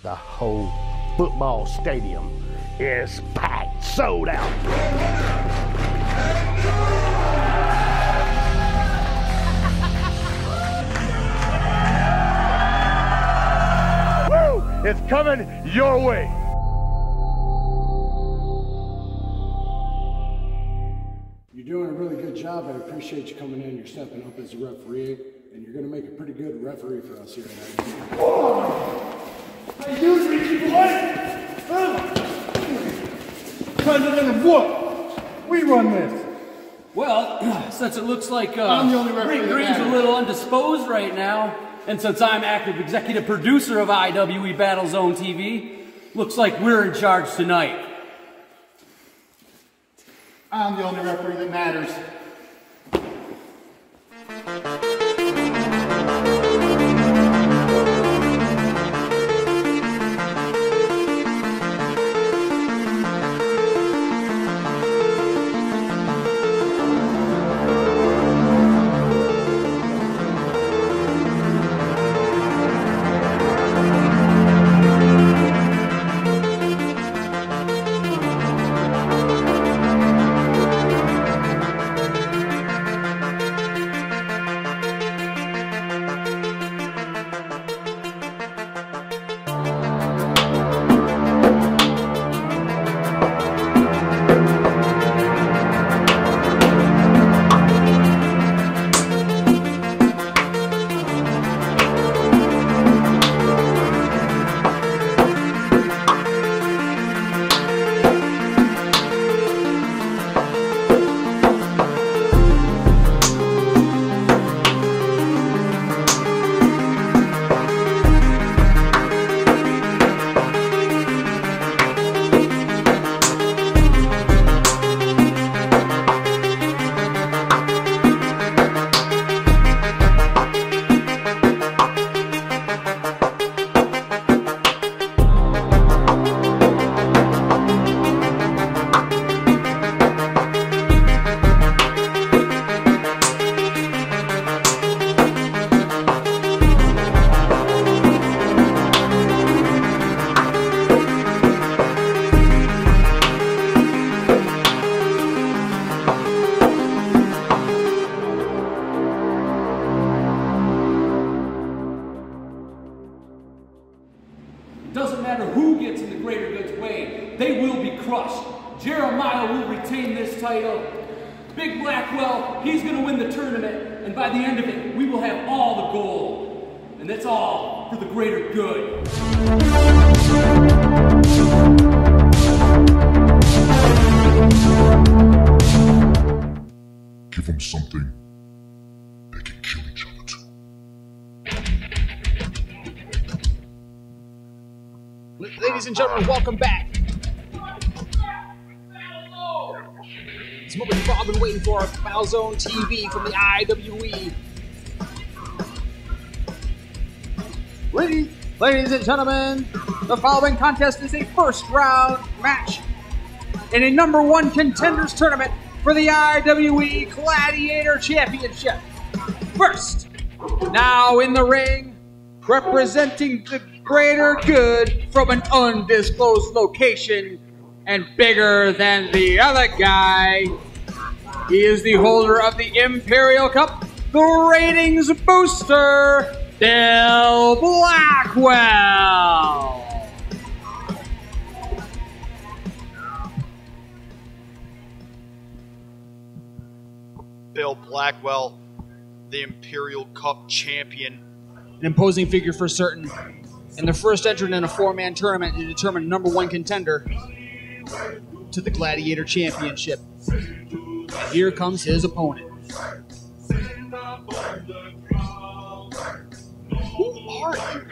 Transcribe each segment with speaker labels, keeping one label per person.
Speaker 1: The whole football stadium is packed, sold out. Woo! It's coming your way.
Speaker 2: You're doing a really good job. I appreciate you coming in. You're stepping up as a referee, and you're going to make a pretty good referee for us here tonight.
Speaker 3: Oh! How you doing, Richie boy? Contender of what? We run this.
Speaker 4: Well, since it looks like
Speaker 3: I'm the only referee
Speaker 4: Rick Green's
Speaker 3: that
Speaker 4: a little undisposed right now, and since I'm active executive producer of IWE BattleZone TV, looks like we're in charge tonight.
Speaker 3: I'm the only referee that matters.
Speaker 4: Doesn't matter who gets in the greater good's way, they will be crushed. Jeremiah will retain this title. Big Blackwell, he's going to win the tournament, and by the end of it, we will have all the gold. And that's all for the greater good.
Speaker 5: Give them something they can kill each other too.
Speaker 6: Ladies and gentlemen, welcome back. It's what we've all been waiting for, BattleZone TV from the IWE. Ladies and gentlemen, the following contest is a first round match in a #1 contenders tournament for the IWE Gladiator Championship. First, now in the ring, representing the greater good from an undisclosed location and bigger than the other guy. He is the holder of the Imperial Cup, the ratings booster, Bill Blackwell.
Speaker 7: Bill Blackwell, the Imperial Cup champion.
Speaker 6: An imposing figure for certain, and the first entrant in a four-man tournament to determine #1 contender to the Gladiator Championship. And here comes his opponent.
Speaker 7: Who are you?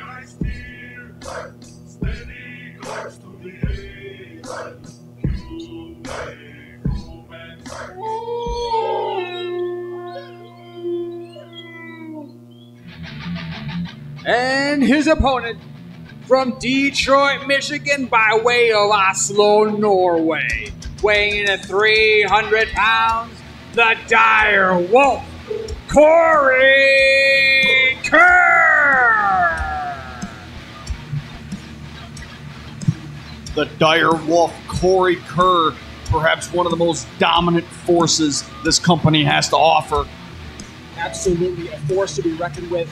Speaker 6: And his opponent from Detroit, Michigan, by way of Oslo, Norway, weighing in at 300 pounds, the dire wolf, Corey Kerr.
Speaker 7: the dire wolf Corey Kerr, perhaps one of the most dominant forces this company has to offer.
Speaker 6: Absolutely a force to be reckoned with,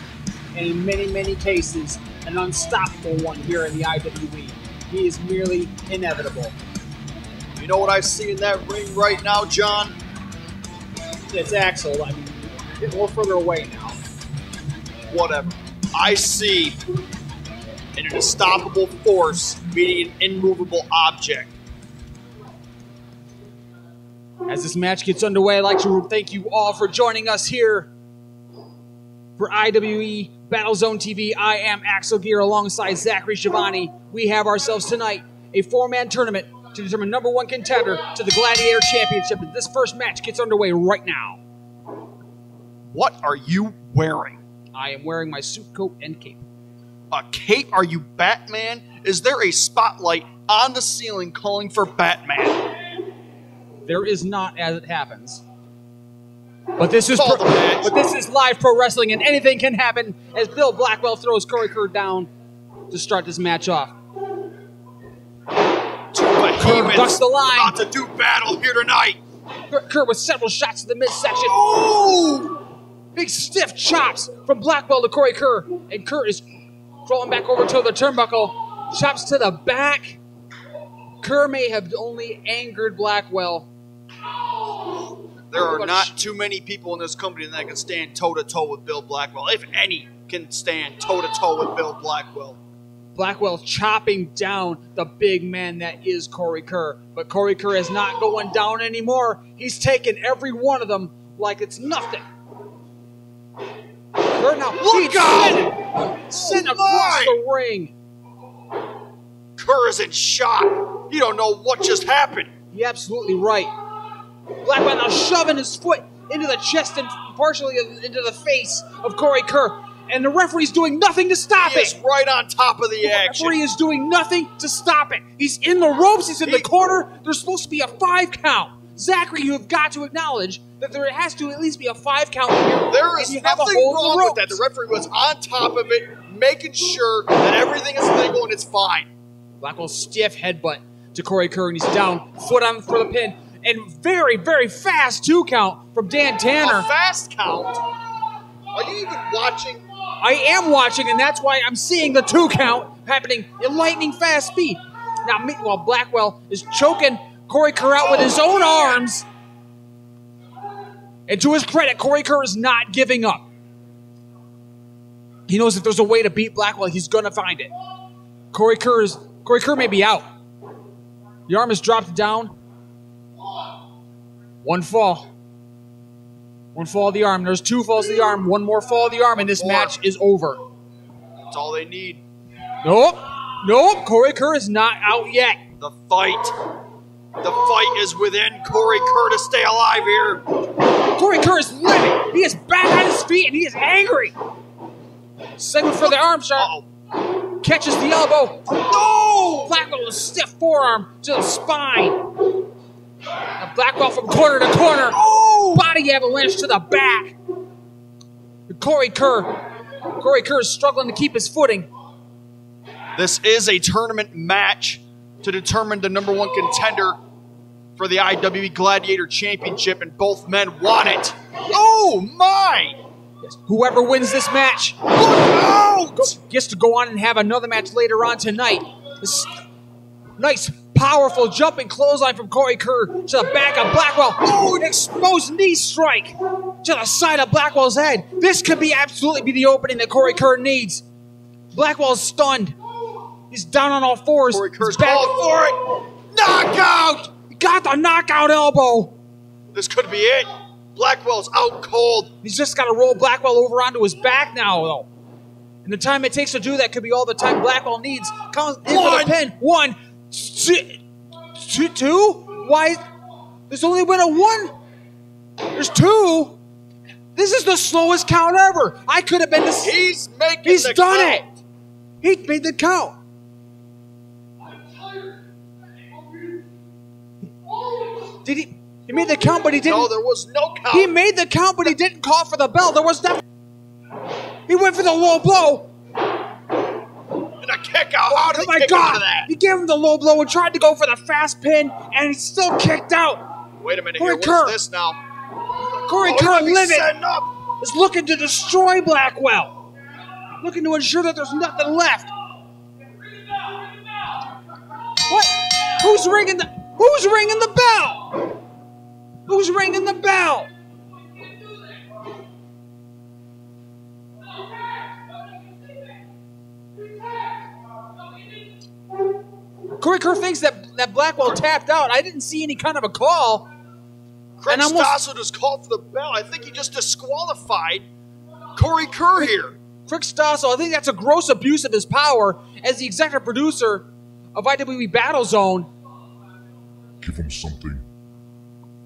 Speaker 6: and in many, many cases, an unstoppable one here in the IWE. He is merely inevitable.
Speaker 7: You know what I see in that ring right now, John?
Speaker 6: It's Aksel. I mean, get more further away now.
Speaker 7: Whatever. I see an unstoppable force meeting an immovable object.
Speaker 6: As this match gets underway, I'd like to thank you all for joining us here for IWE BattleZone TV. I am Aksel Geer alongside Zachary Schivone. We have ourselves tonight a 4-man tournament to determine #1 contender to the Gladiator Championship. And this first match gets underway right now.
Speaker 7: What are you wearing?
Speaker 6: I am wearing my suit coat and cape.
Speaker 7: A cape? Are you Batman? Is there a spotlight on the ceiling calling for Batman?
Speaker 6: There is not, as it happens. But this is live pro wrestling, and anything can happen as Bill Blackwell throws Corey Kerr down to start this match off. Kerr ducks the line.
Speaker 7: About to do battle here tonight.
Speaker 6: Kerr with several shots to the midsection.
Speaker 7: Oh!
Speaker 6: Big stiff chops from Blackwell to Corey Kerr, and Kerr is crawling back over to the turnbuckle. Chops to the back. Kerr may have only angered Blackwell.
Speaker 7: There are not too many people in this company that can stand toe-to-toe with Bill Blackwell. If any can stand toe-to-toe with Bill Blackwell.
Speaker 6: Blackwell chopping down the big man that is Corey Kerr. But Corey Kerr is not going down anymore. He's taking every one of them like it's nothing. Kerr now, look out! Sent across the ring.
Speaker 7: Kerr is in shock. You don't know what just happened.
Speaker 6: You're absolutely right. Blackwell now shoving his foot into the chest and partially into the face of Corey Kerr. And the referee's doing nothing to stop it.
Speaker 7: He is right on top of the action.
Speaker 6: The referee is doing nothing to stop it. He's in the ropes. He's in the corner. There's supposed to be a 5 count. Zachary, you have got to acknowledge that there has to at least be a 5 count here.
Speaker 7: There is nothing wrong with that. The referee was on top of it, making sure that everything is legal and it's fine.
Speaker 6: Blackwell's stiff headbutt to Corey Kerr, and he's down, foot on for the pin. And very, very fast 2 count from Dan Tanner.
Speaker 7: A fast count? Are you even watching?
Speaker 6: I am watching, and that's why I'm seeing the 2 count happening in lightning fast speed. Now, meanwhile, Blackwell is choking Corey Kerr out with his own arms. And to his credit, Corey Kerr is not giving up. He knows if there's a way to beat Blackwell, he's going to find it. Corey Kerr may be out. The arm is dropped down. 1 fall. 1 fall of the arm. There's 2 falls of the arm. 1 more fall of the arm, and this match is over.
Speaker 7: That's all they need.
Speaker 6: Nope. Nope. Corey Kerr is not out yet.
Speaker 7: The fight is within Corey Kerr to stay alive here.
Speaker 6: Corey Kerr is living. He is back on his feet, and he is angry. Segment for the arm shot. Catches the elbow. No! Blackwell with a stiff forearm to the spine. Now Blackwell from corner to corner. Body avalanche to the back. Corey Kerr is struggling to keep his footing.
Speaker 7: This is a tournament match to determine the #1 contender for the IWE Gladiator Championship, and both men want it. Oh my!
Speaker 6: Yes. Whoever wins this match gets to go on and have another match later on tonight. This nice, powerful jumping clothesline from Corey Kerr to the back of Blackwell. Oh, an exposed knee strike to the side of Blackwell's head. This could absolutely be the opening that Corey Kerr needs. Blackwell's stunned. He's down on all fours.
Speaker 7: Corey Kerr's calling for it. Knockout!
Speaker 6: He got the knockout elbow.
Speaker 7: This could be it. Blackwell's out cold.
Speaker 6: He's just got to roll Blackwell over onto his back now, though. And the time it takes to do that could be all the time Blackwell needs. Comes in for the pin. 1, 2. Why? There's only been a 1. There's 2. This is the slowest count ever. I could have been the.
Speaker 7: He's making
Speaker 6: He's
Speaker 7: the
Speaker 6: done
Speaker 7: count.
Speaker 6: it. He made the count. Did he? He made the count, but he didn't.
Speaker 7: No, there was no count.
Speaker 6: He made the count, but he didn't call for the bell. There was nothing. He went for the low blow.
Speaker 7: And a kick out. How did
Speaker 6: Oh
Speaker 7: he
Speaker 6: my
Speaker 7: kick
Speaker 6: God!
Speaker 7: out of that?
Speaker 6: He gave him the low blow and tried to go for the fast pin, and he still kicked out.
Speaker 7: Wait a minute
Speaker 6: Corey
Speaker 7: here. What
Speaker 6: Kerr.
Speaker 7: is this now?
Speaker 6: Corey
Speaker 7: he
Speaker 6: Kerr
Speaker 7: might be
Speaker 6: Livid
Speaker 7: setting up.
Speaker 6: is looking to destroy Blackwell, looking to ensure that there's nothing left. What? Who's ringing the bell? Who's ringing the bell? Corey Kerr thinks that Blackwell tapped out. I didn't see any kind of a call.
Speaker 7: Craig Stossel just called for the bell. I think he just disqualified Corey Kerr here.
Speaker 6: Ric Stossel, I think that's a gross abuse of his power as the executive producer of IWE BattleZone.
Speaker 5: Give him something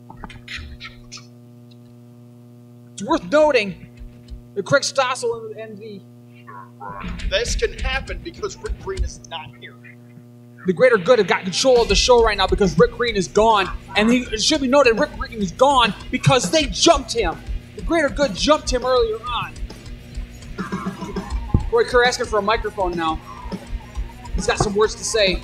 Speaker 5: they can kill each other to.
Speaker 6: It's worth noting that Ric Stossel and the
Speaker 7: This can happen because Rick Green is not here.
Speaker 6: Greater Good have got control of the show right now because Rick Green is gone. And it should be noted Rick Green is gone because they jumped him. The Greater Good jumped him earlier on. Corey Kerr asking for a microphone now. He's got some words to say.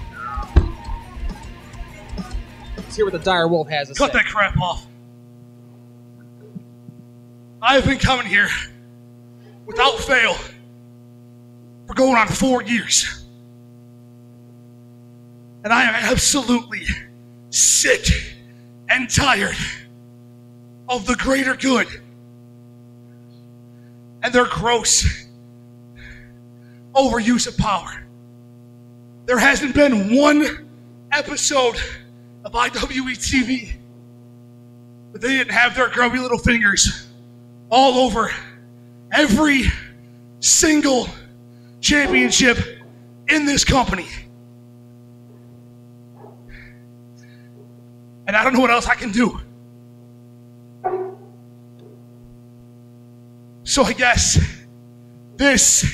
Speaker 6: Let's hear what the Dire Wolf has to say.
Speaker 3: Cut that crap off. I have been coming here without fail for going on 4 years. And I am absolutely sick and tired of the Greater Good and their gross overuse of power. There hasn't been one episode of IWE TV but they didn't have their grubby little fingers all over every single championship in this company. And I don't know what else I can do. So I guess this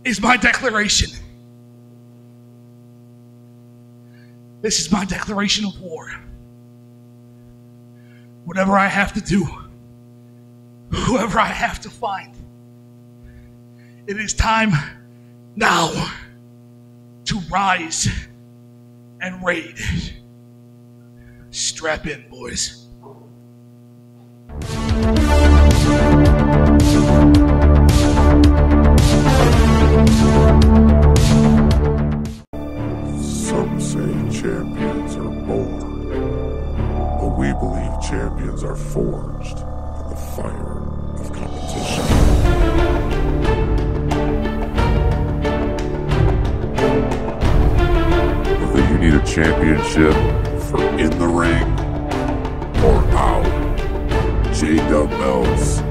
Speaker 3: is my declaration. This is my declaration of war. Whatever I have to do, whoever I have to find, it is time now to rise and raid. Strap in, boys.
Speaker 5: Some say champions are born, but we believe champions are forged in the fire of competition. Whether you need a championship for in the ring or out, J-Dub Belts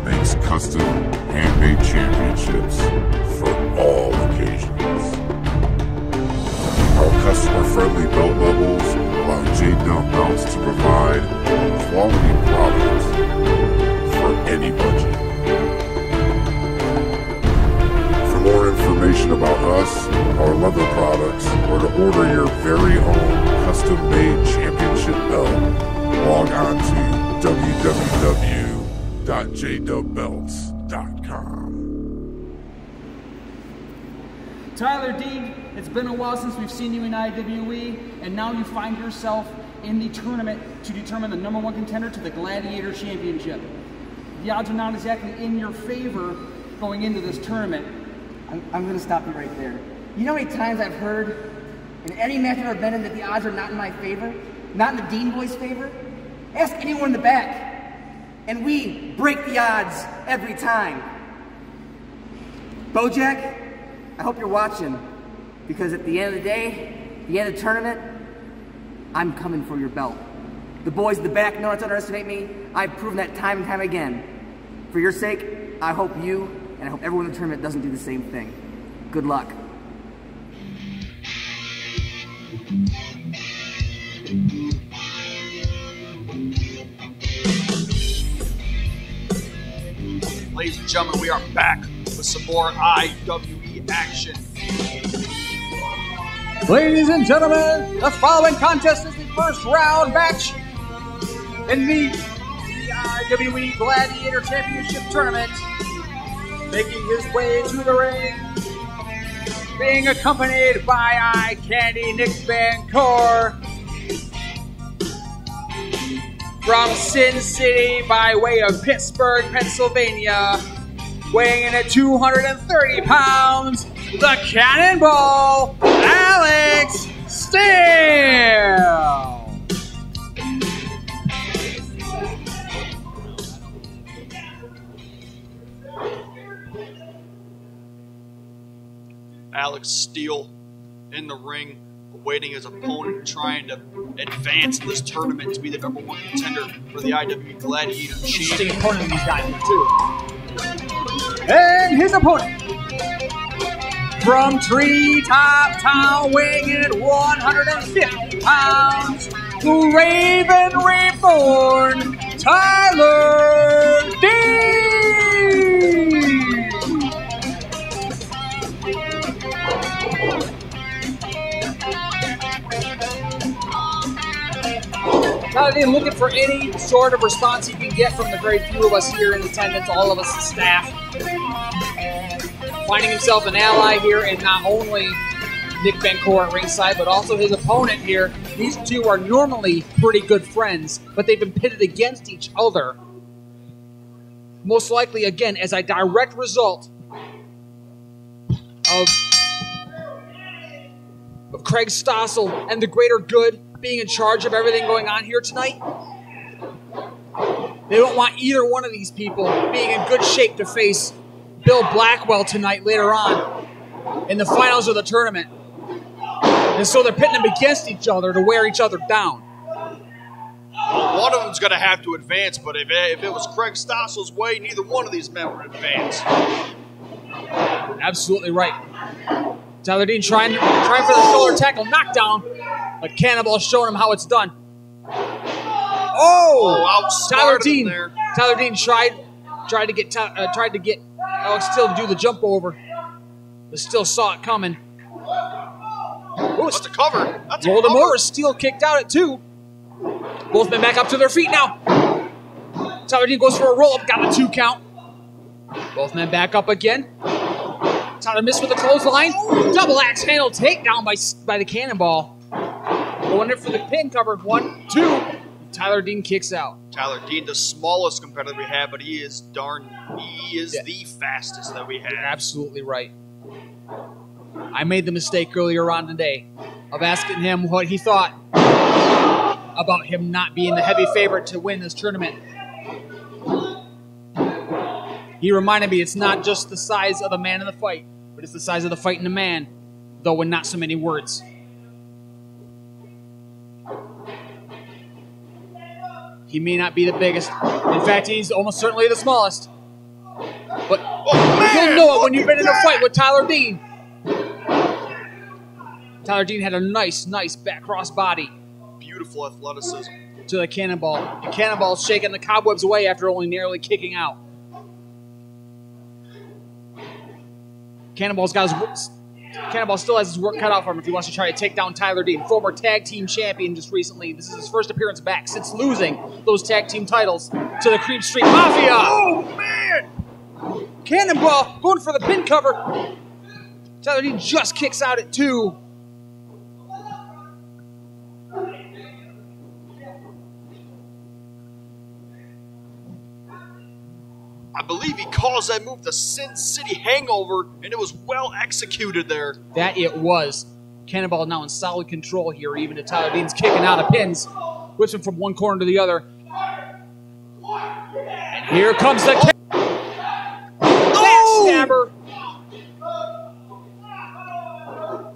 Speaker 5: makes custom handmade championships for all occasions. Our customer-friendly belt levels allow J-Dub Belts to provide quality products for any budget. For more information about us, our leather products, or to order your very own custom-made championship belt, log on to www.jdubbelts.com.
Speaker 4: Tyler Dean, it's been a while since we've seen you in IWE, and now you find yourself in the tournament to determine the #1 contender to the Gladiator Championship. The odds are not exactly in your favor going into this tournament.
Speaker 8: I'm going to stop you right there. You know how many times I've heard in any match I've ever been in that the odds are not in my favor? Not in the Dean boys' favor? Ask anyone in the back. And we break the odds every time. Bojack, I hope you're watching, because at the end of the day, the end of the tournament, I'm coming for your belt. The boys in the back know not to underestimate me. I've proven that time and time again. For your sake, I hope you and I hope everyone in the tournament doesn't do the same thing. Good luck.
Speaker 7: Ladies and gentlemen, we are back with some more IWE action.
Speaker 6: Ladies and gentlemen, the following contest is the first round match in the IWE Gladiator Championship Tournament. Making his way to the ring being accompanied by Eye Candy Nick Van Kerr. From Sin City by way of Pittsburgh, Pennsylvania, weighing in at 230 pounds, the Cannonball, Alex Steele.
Speaker 7: Alex Steele in the ring, awaiting his opponent, trying to advance in this tournament to be the #1 contender for the IWE Gladiator Championship.
Speaker 6: Interesting opponent he's got here, too. And his opponent, from Treetop Town, weighing in at 150 pounds, the Raven Reborn, Tyler Dean. Tyler Dean looking for any sort of response he can get from the very few of us here in attendance, all of us as staff. Finding himself an ally here, and not only Nick Van Kerr at ringside, but also his opponent here. These two are normally pretty good friends, but they've been pitted against each other. Most likely, again, as a direct result of Craig Stossel and the greater good being in charge of everything going on here tonight. They don't want either one of these people being in good shape to face Bill Blackwell tonight later on in the finals of the tournament. And so they're pitting them against each other to wear each other down.
Speaker 7: One of them's going to have to advance, but if it was Craig Stossel's way, neither one of these men would advance.
Speaker 6: Absolutely right. Tyler Dean trying for the shoulder tackle knockdown, but Cannonball showing him how it's done. Tyler Dean tried to get Alex Steele to do the jump over, but still saw it coming.
Speaker 7: That's the cover.
Speaker 6: Rolled him over. Steele kicked out at 2. Both men back up to their feet now. Tyler Dean goes for a roll up, got a 2 count. Both men back up again. Tyler missed with a clothesline. Double axe handle takedown by the Cannonball. Going in for the pin cover. 1, 2. Tyler Dean kicks out.
Speaker 7: Tyler Dean, the smallest competitor we have, but he is the fastest that we have.
Speaker 6: You're absolutely right. I made the mistake earlier on today of asking him what he thought about him not being the heavy favorite to win this tournament. He reminded me it's not just the size of the man in the fight, but it's the size of the fight in the man, though in not so many words. He may not be the biggest. In fact, he's almost certainly the smallest. But you'll know it when you've been in a fight with Tyler Dean. Tyler Dean had a nice back cross body.
Speaker 7: Beautiful athleticism.
Speaker 6: To the Cannonball. The Cannonball's shaking the cobwebs away after only narrowly kicking out. Cannonball still has his work cut out for him if he wants to try to take down Tyler Dean, former tag team champion just recently. This is his first appearance back since losing those tag team titles to the Creep Street Mafia. Oh, man! Cannonball going for the pin cover. Tyler Dean just kicks out at 2.
Speaker 7: I believe he calls that move the Sin City Hangover, and it was well executed there.
Speaker 6: That it was. Cannonball now in solid control here, even to Tyler Dean's kicking out of pins. Whips him from one corner to the other. And here comes the backstabber.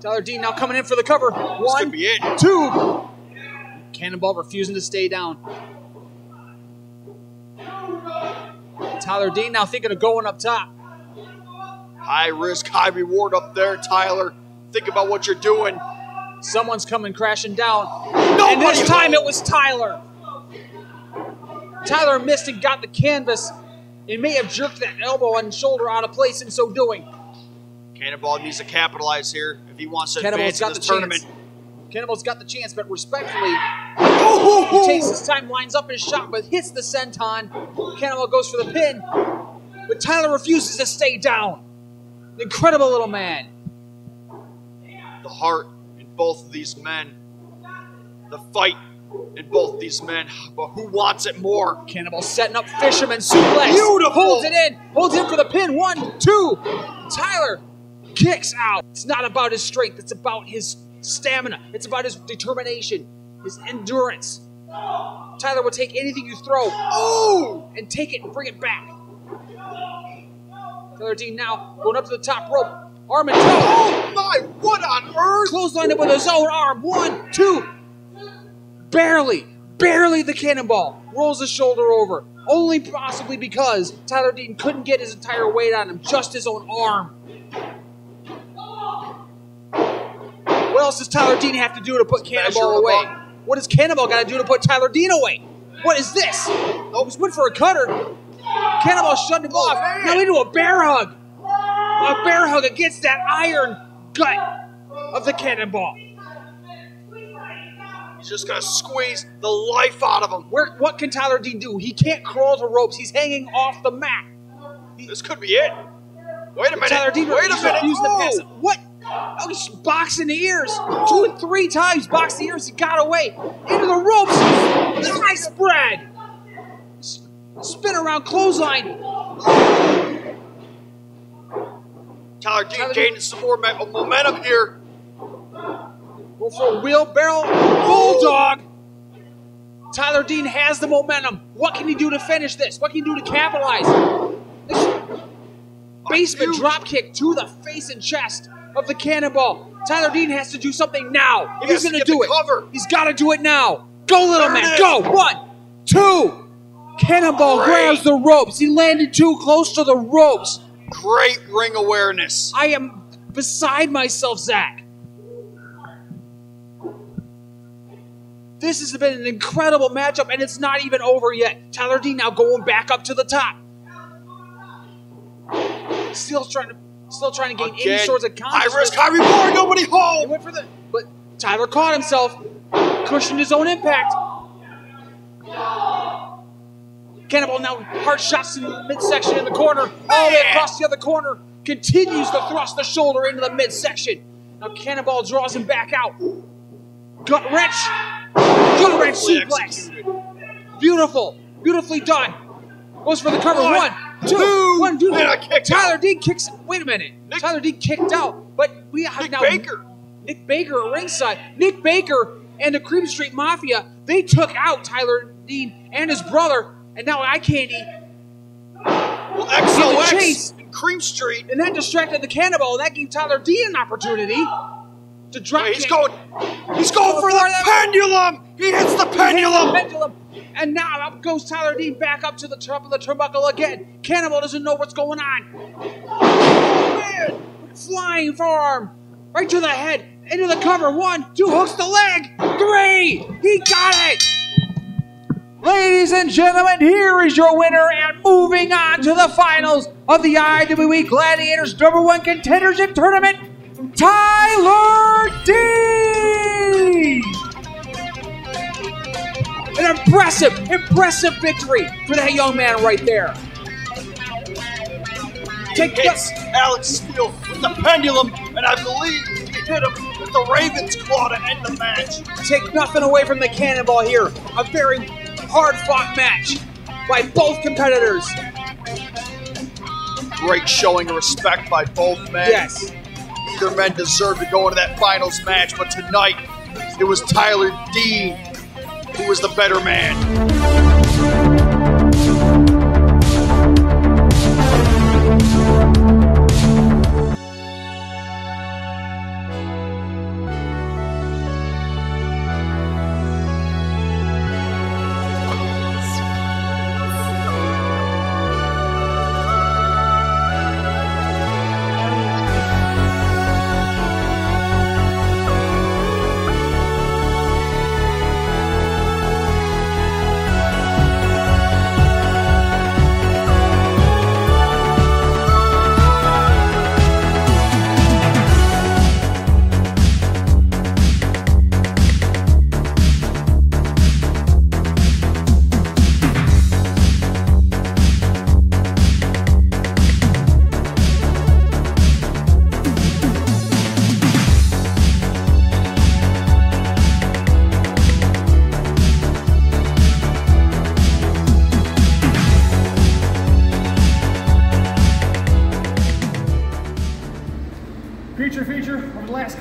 Speaker 6: Tyler Dean now coming in for the cover. 1, 2. Cannonball refusing to stay down. Tyler Dean now thinking of going up top.
Speaker 7: High risk, high reward up there, Tyler. Think about what you're doing.
Speaker 6: Someone's coming crashing down. And this time it was Tyler. Tyler missed and got the canvas. And may have jerked that elbow and shoulder out of place in so doing.
Speaker 7: Cannonball needs to capitalize here if he wants to advance in this tournament.
Speaker 6: Cannonball's got the chance, but respectfully, he takes his time, lines up his shot, but hits the senton. Cannonball goes for the pin, but Tyler refuses to stay down. Incredible little man.
Speaker 7: the heart in both of these men. The fight in both these men. But who wants it more?
Speaker 6: Cannonball setting up fisherman suplex.
Speaker 7: Beautiful.
Speaker 6: Holds it in. Holds in for the pin. 1, 2. Tyler kicks out. It's not about his strength. It's about his stamina. It's about his determination, his endurance. Tyler will take anything you throw. Oh! And take it and bring it back. Tyler Dean now going up to the top rope. Arm and toe.
Speaker 7: Oh my, what on earth?
Speaker 6: Clotheslined it with his own arm. 1, 2. Barely the cannonball. Rolls his shoulder over. Only possibly because Tyler Dean couldn't get his entire weight on him. Just his own arm. What else does Tyler Dean have to do to put Cannonball away? What does Cannonball got to do to put Tyler Dean away? What is this? Oh, he's went for a cutter. Cannonball shoved him off.
Speaker 7: Man.
Speaker 6: Now into a bear hug. A bear hug against that iron gut of the Cannonball.
Speaker 7: He's just going to squeeze the life out of him.
Speaker 6: What can Tyler Dean do? He can't crawl to ropes. He's hanging off the mat.
Speaker 7: This could be it. Wait a minute.
Speaker 6: Tyler Dean
Speaker 7: Wait a minute.
Speaker 6: using the pass. What? Oh, he's boxing the ears. 2 and 3 times boxed the ears. He got away. Into the ropes. High spread. Spin around clothesline.
Speaker 7: Tyler Dean gaining some more momentum here.
Speaker 6: Go for a wheelbarrow bulldog. Tyler Dean has the momentum. What can he do to finish this? What can he do to capitalize? This basement drop kick to the face and chest of the Cannonball. Tyler Dean has to do something now. If he's going to do it, he's got to do it now. Go, little man, go. 1, 2. Cannonball grabs the ropes. He landed too close to the ropes.
Speaker 7: Great ring awareness.
Speaker 6: I am beside myself, Zach. This has been an incredible matchup, and it's not even over yet. Tyler Dean now going back up to the top. Still trying to gain any sorts of confidence.
Speaker 7: High risk, high reward, nobody home.
Speaker 6: He went for but Tyler caught himself, cushioned his own impact. Cannonball now hard shots in the midsection in the corner. All the way across the other corner. Continues to thrust the shoulder into the midsection. Now Cannonball draws him back out. Gut wrench. Gut wrench suplex. Beautiful. Beautifully done. Goes for the cover. 1, 2. 1, 2. Tyler Dean kicks. Wait a minute. Tyler Dean kicked out. But we have now Nick Baker at ringside. Nick Baker and the Cream Street Mafia, they took out Tyler Dean and his brother. And now I can't eat.
Speaker 7: Well, XOX and Cream Street.
Speaker 6: And that distracted the Cannonball. That gave Tyler Dean an opportunity to drop
Speaker 7: He's going for the pendulum. He hits the pendulum.
Speaker 6: And now up goes Tyler Dean back up to the top of the turnbuckle again. Cannonball doesn't know what's going on. Oh, man. Flying forearm. Right to the head. Into the cover. 1, 2. Hooks the leg. 3. He got it. Ladies and gentlemen, here is your winner, and moving on to the finals of the IWE Gladiators #1 Contendership Tournament, Tyler Dean! An impressive victory for that young man right there.
Speaker 7: Hits Alex Steele with the pendulum, and I believe he hit him with the Raven's Claw to end the match.
Speaker 6: Take nothing away from the Cannonball here. A very hard-fought match by both competitors.
Speaker 7: Great showing of respect by both men.
Speaker 6: Yes.
Speaker 7: Neither men deserve to go into that finals match, but tonight it was Tyler Dean who was the better man.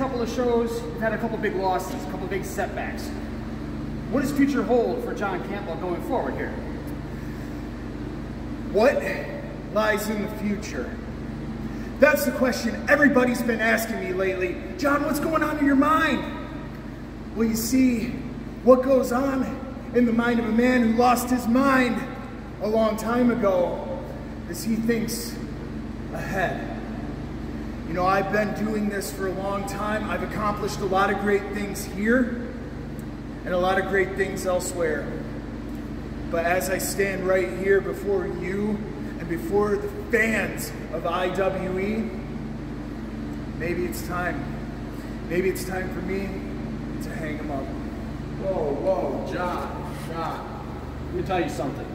Speaker 6: couple of shows, you've had a couple big losses, a couple big setbacks. What does future hold for John Campbell going forward here?
Speaker 9: What lies in the future? That's the question everybody's been asking me lately. John, what's going on in your mind? Well, you see, what goes on in the mind of a man who lost his mind a long time ago is he thinks ahead. You know, I've been doing this for a long time. I've accomplished a lot of great things here and a lot of great things elsewhere. But as I stand right here before you and before the fans of IWE, maybe it's time. Maybe it's time for me to hang him up.
Speaker 2: Whoa, John. Let me tell you something.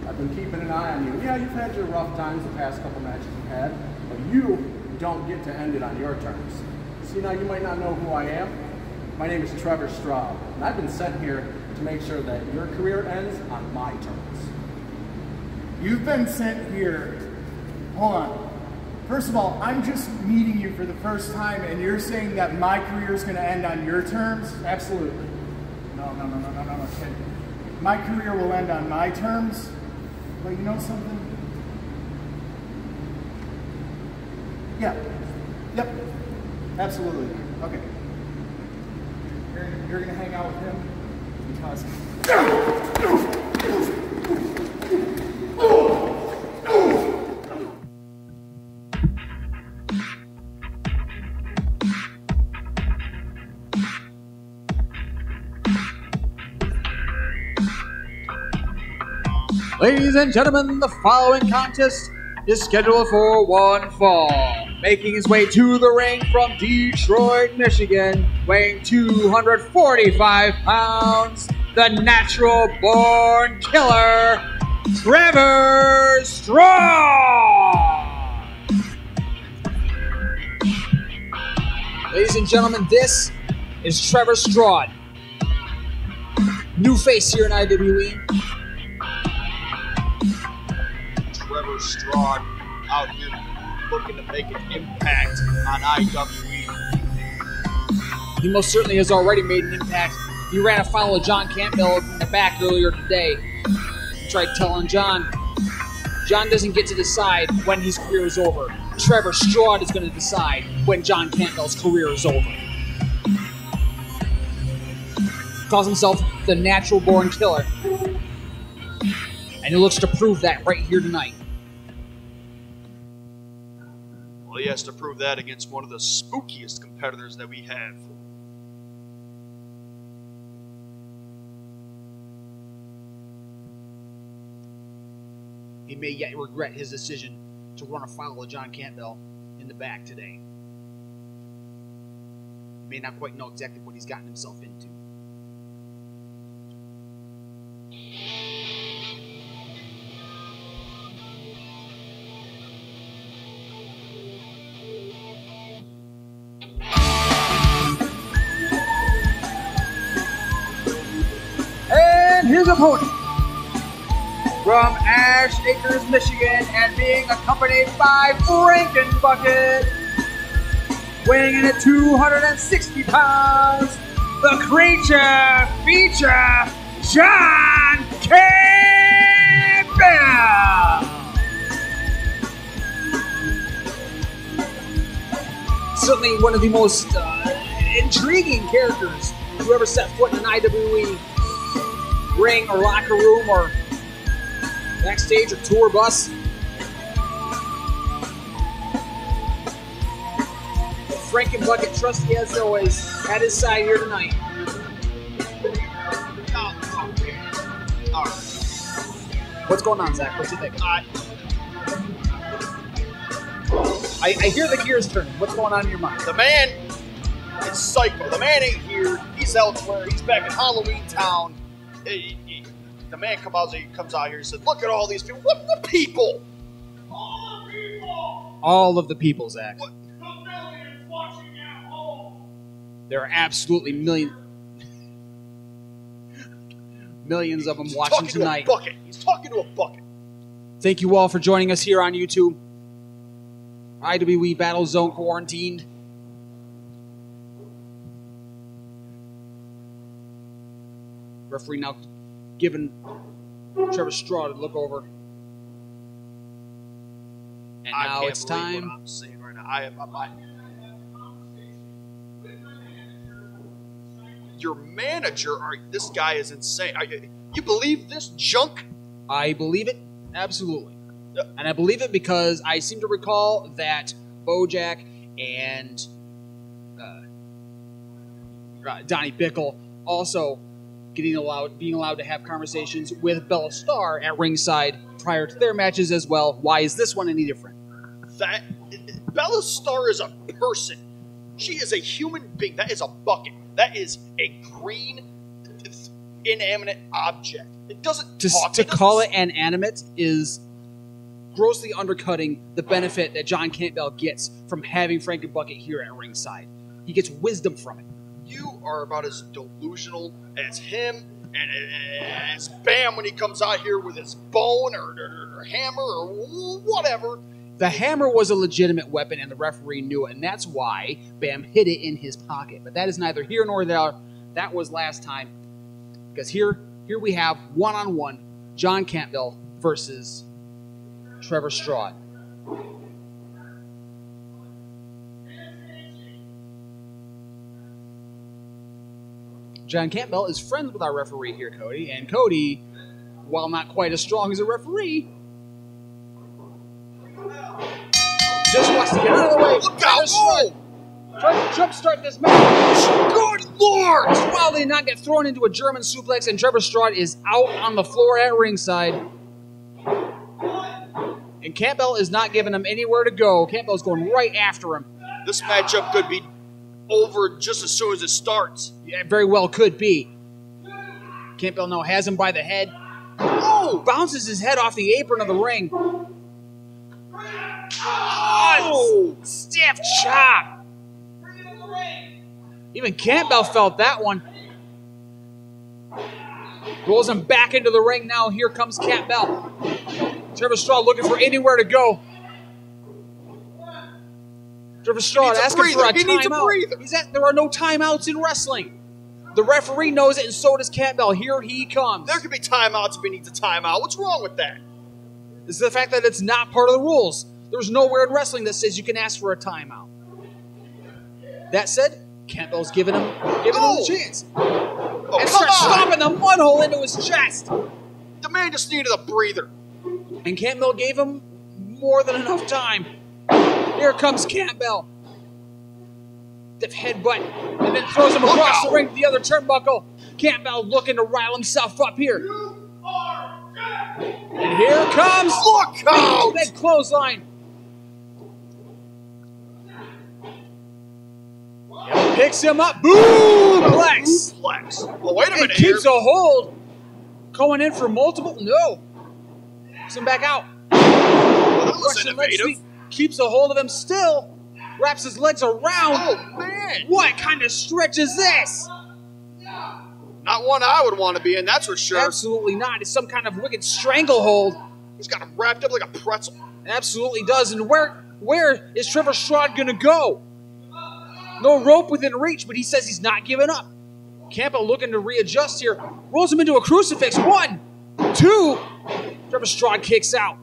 Speaker 2: I've been keeping an eye on you. Yeah, you've had your rough times the past couple matches you've had, but you don't get to end it on your terms. See, now you might not know who I am. My name is Trevor Straud, and I've been sent here to make sure that your career ends on my terms.
Speaker 9: You've been sent here. Hold on. First of all, I'm just meeting you for the first time, and you're saying that my career is going to end on your terms?
Speaker 2: Absolutely.
Speaker 9: No, kid. My career will end on my terms. But you know something? Yeah. Yep. Absolutely. Okay. You're going to hang out with him because...
Speaker 6: Ladies and gentlemen, the following contest is scheduled for one fall. Making his way to the ring from Detroit, Michigan, weighing 245 pounds, the natural-born killer, Trevor Straud. Ladies and gentlemen, this is Trevor Straud. New face here in IWE.
Speaker 7: Trevor Straud out here looking to make an impact on IWE.
Speaker 6: He most certainly has already made an impact. He ran afoul of John Campbell in the back earlier today. He tried telling John doesn't get to decide when his career is over. Trevor Straud is going to decide when John Campbell's career is over. Calls himself the natural-born killer. And he looks to prove that right here tonight.
Speaker 7: Well, he has to prove that against one of the spookiest competitors that we have.
Speaker 6: He may yet regret his decision to run afoul of John Campbell in the back today. He may not quite know exactly what he's gotten himself into. His opponent, from Ash Acres, Michigan, and being accompanied by Franken Bucket, weighing in at 260 pounds, the creature feature, John Campbell. Certainly one of the most intriguing characters who ever set foot in an IWE ring or locker room or backstage or tour bus. Franken Bucket, trusty as always, at his side here tonight.
Speaker 7: All right.
Speaker 6: What's going on, Zach? What you think? I hear the gears turning. What's going on in your mind?
Speaker 7: The man is psycho. The man ain't here. He's elsewhere. He's back in Halloween Town. The man comes out here and says, look at all these people. What the people? All the people.
Speaker 6: All of the people, Zach.
Speaker 7: What?
Speaker 4: The millions watching at home.
Speaker 6: There are absolutely millions of them watching tonight.
Speaker 7: He's talking to a bucket.
Speaker 6: Thank you all for joining us here on YouTube. IWE BattleZone Quarantined. Referee now giving Trevor Straud a look over. And now it's time.
Speaker 7: What I'm seeing right now. Your manager, this guy is insane. You believe this junk?
Speaker 6: I believe it, absolutely. And I believe it because I seem to recall that Bojack and Donnie Bickle also being allowed to have conversations with Bella Starr at ringside prior to their matches as well. Why is this one any different?
Speaker 7: Bella Starr is a person. She is a human being. That is a bucket. That is a green, inanimate object. It doesn't talk.
Speaker 6: To call it inanimate is grossly undercutting the benefit that John Campbell gets from having Frankie Bucket here at ringside. He gets wisdom from it.
Speaker 7: You are about as delusional as him and as Bam when he comes out here with his bone or hammer or whatever.
Speaker 6: The hammer was a legitimate weapon, and the referee knew it, and that's why Bam hid it in his pocket. But that is neither here nor there. That was last time. Because here we have one-on-one John Campbell versus Trevor Straud. John Campbell is friends with our referee here, Cody. And Cody, while not quite as strong as a referee, just wants to get out of the way.
Speaker 7: Look out! Oh!
Speaker 6: Trying to jumpstart this match.
Speaker 7: Good Lord!
Speaker 6: While they not get thrown into a German suplex, and Trevor Straud is out on the floor at ringside. And Campbell is not giving him anywhere to go. Campbell's going right after him.
Speaker 7: This matchup could be over just as soon as it starts.
Speaker 6: Yeah, it very well could be. Campbell now has him by the head. Oh! Bounces his head off the apron of the ring. Oh! Stiff chop. Even Campbell felt that one. Rolls him back into the ring now. Here comes Campbell. Trevor Straud looking for anywhere to go. Trevor Straud asking for a timeout. There are no timeouts in wrestling. The referee knows it, and so does Campbell. Here he comes.
Speaker 7: There could be timeouts if he needs a timeout. What's wrong with that?
Speaker 6: This is the fact that it's not part of the rules. There's nowhere in wrestling that says you can ask for a timeout. That said, Campbell's giving him a chance. And starts stomping the mud hole into his chest.
Speaker 7: The man just needed a breather.
Speaker 6: And Campbell gave him more than enough time. Here comes Campbell. Stiff headbutt. And then throws him across the ring to the other turnbuckle. Campbell looking to rile himself up here. And here comes the big clothesline. And picks him up. Boomflex.
Speaker 7: Well, wait a minute.
Speaker 6: And keeps a hold. Going in for multiple. No. Puts him back out. Russian leg sweep. Keeps a hold of him still. Wraps his legs around.
Speaker 7: Oh, man.
Speaker 6: What kind of stretch is this?
Speaker 7: Not one I would want to be in, that's for sure.
Speaker 6: Absolutely not. It's some kind of wicked stranglehold.
Speaker 7: He's got him wrapped up like a pretzel.
Speaker 6: Absolutely does. And where is Trevor Straud going to go? No rope within reach, but he says he's not giving up. Campbell looking to readjust here. Rolls him into a crucifix. 1, 2. Trevor Straud kicks out.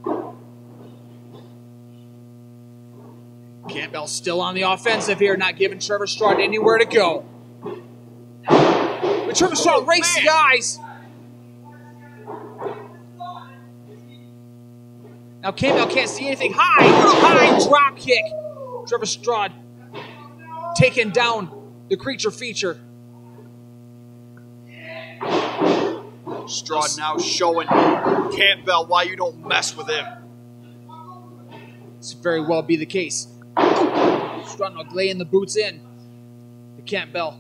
Speaker 6: Campbell still on the offensive here, not giving Trevor Straud anywhere to go. But Trevor Straud rakes the eyes. Now Campbell can't see anything. High drop kick. Trevor Straud taking down the creature feature.
Speaker 7: Straud now showing Campbell why you don't mess with him.
Speaker 6: This very well be the case. Straud now laying the boots in to Campbell.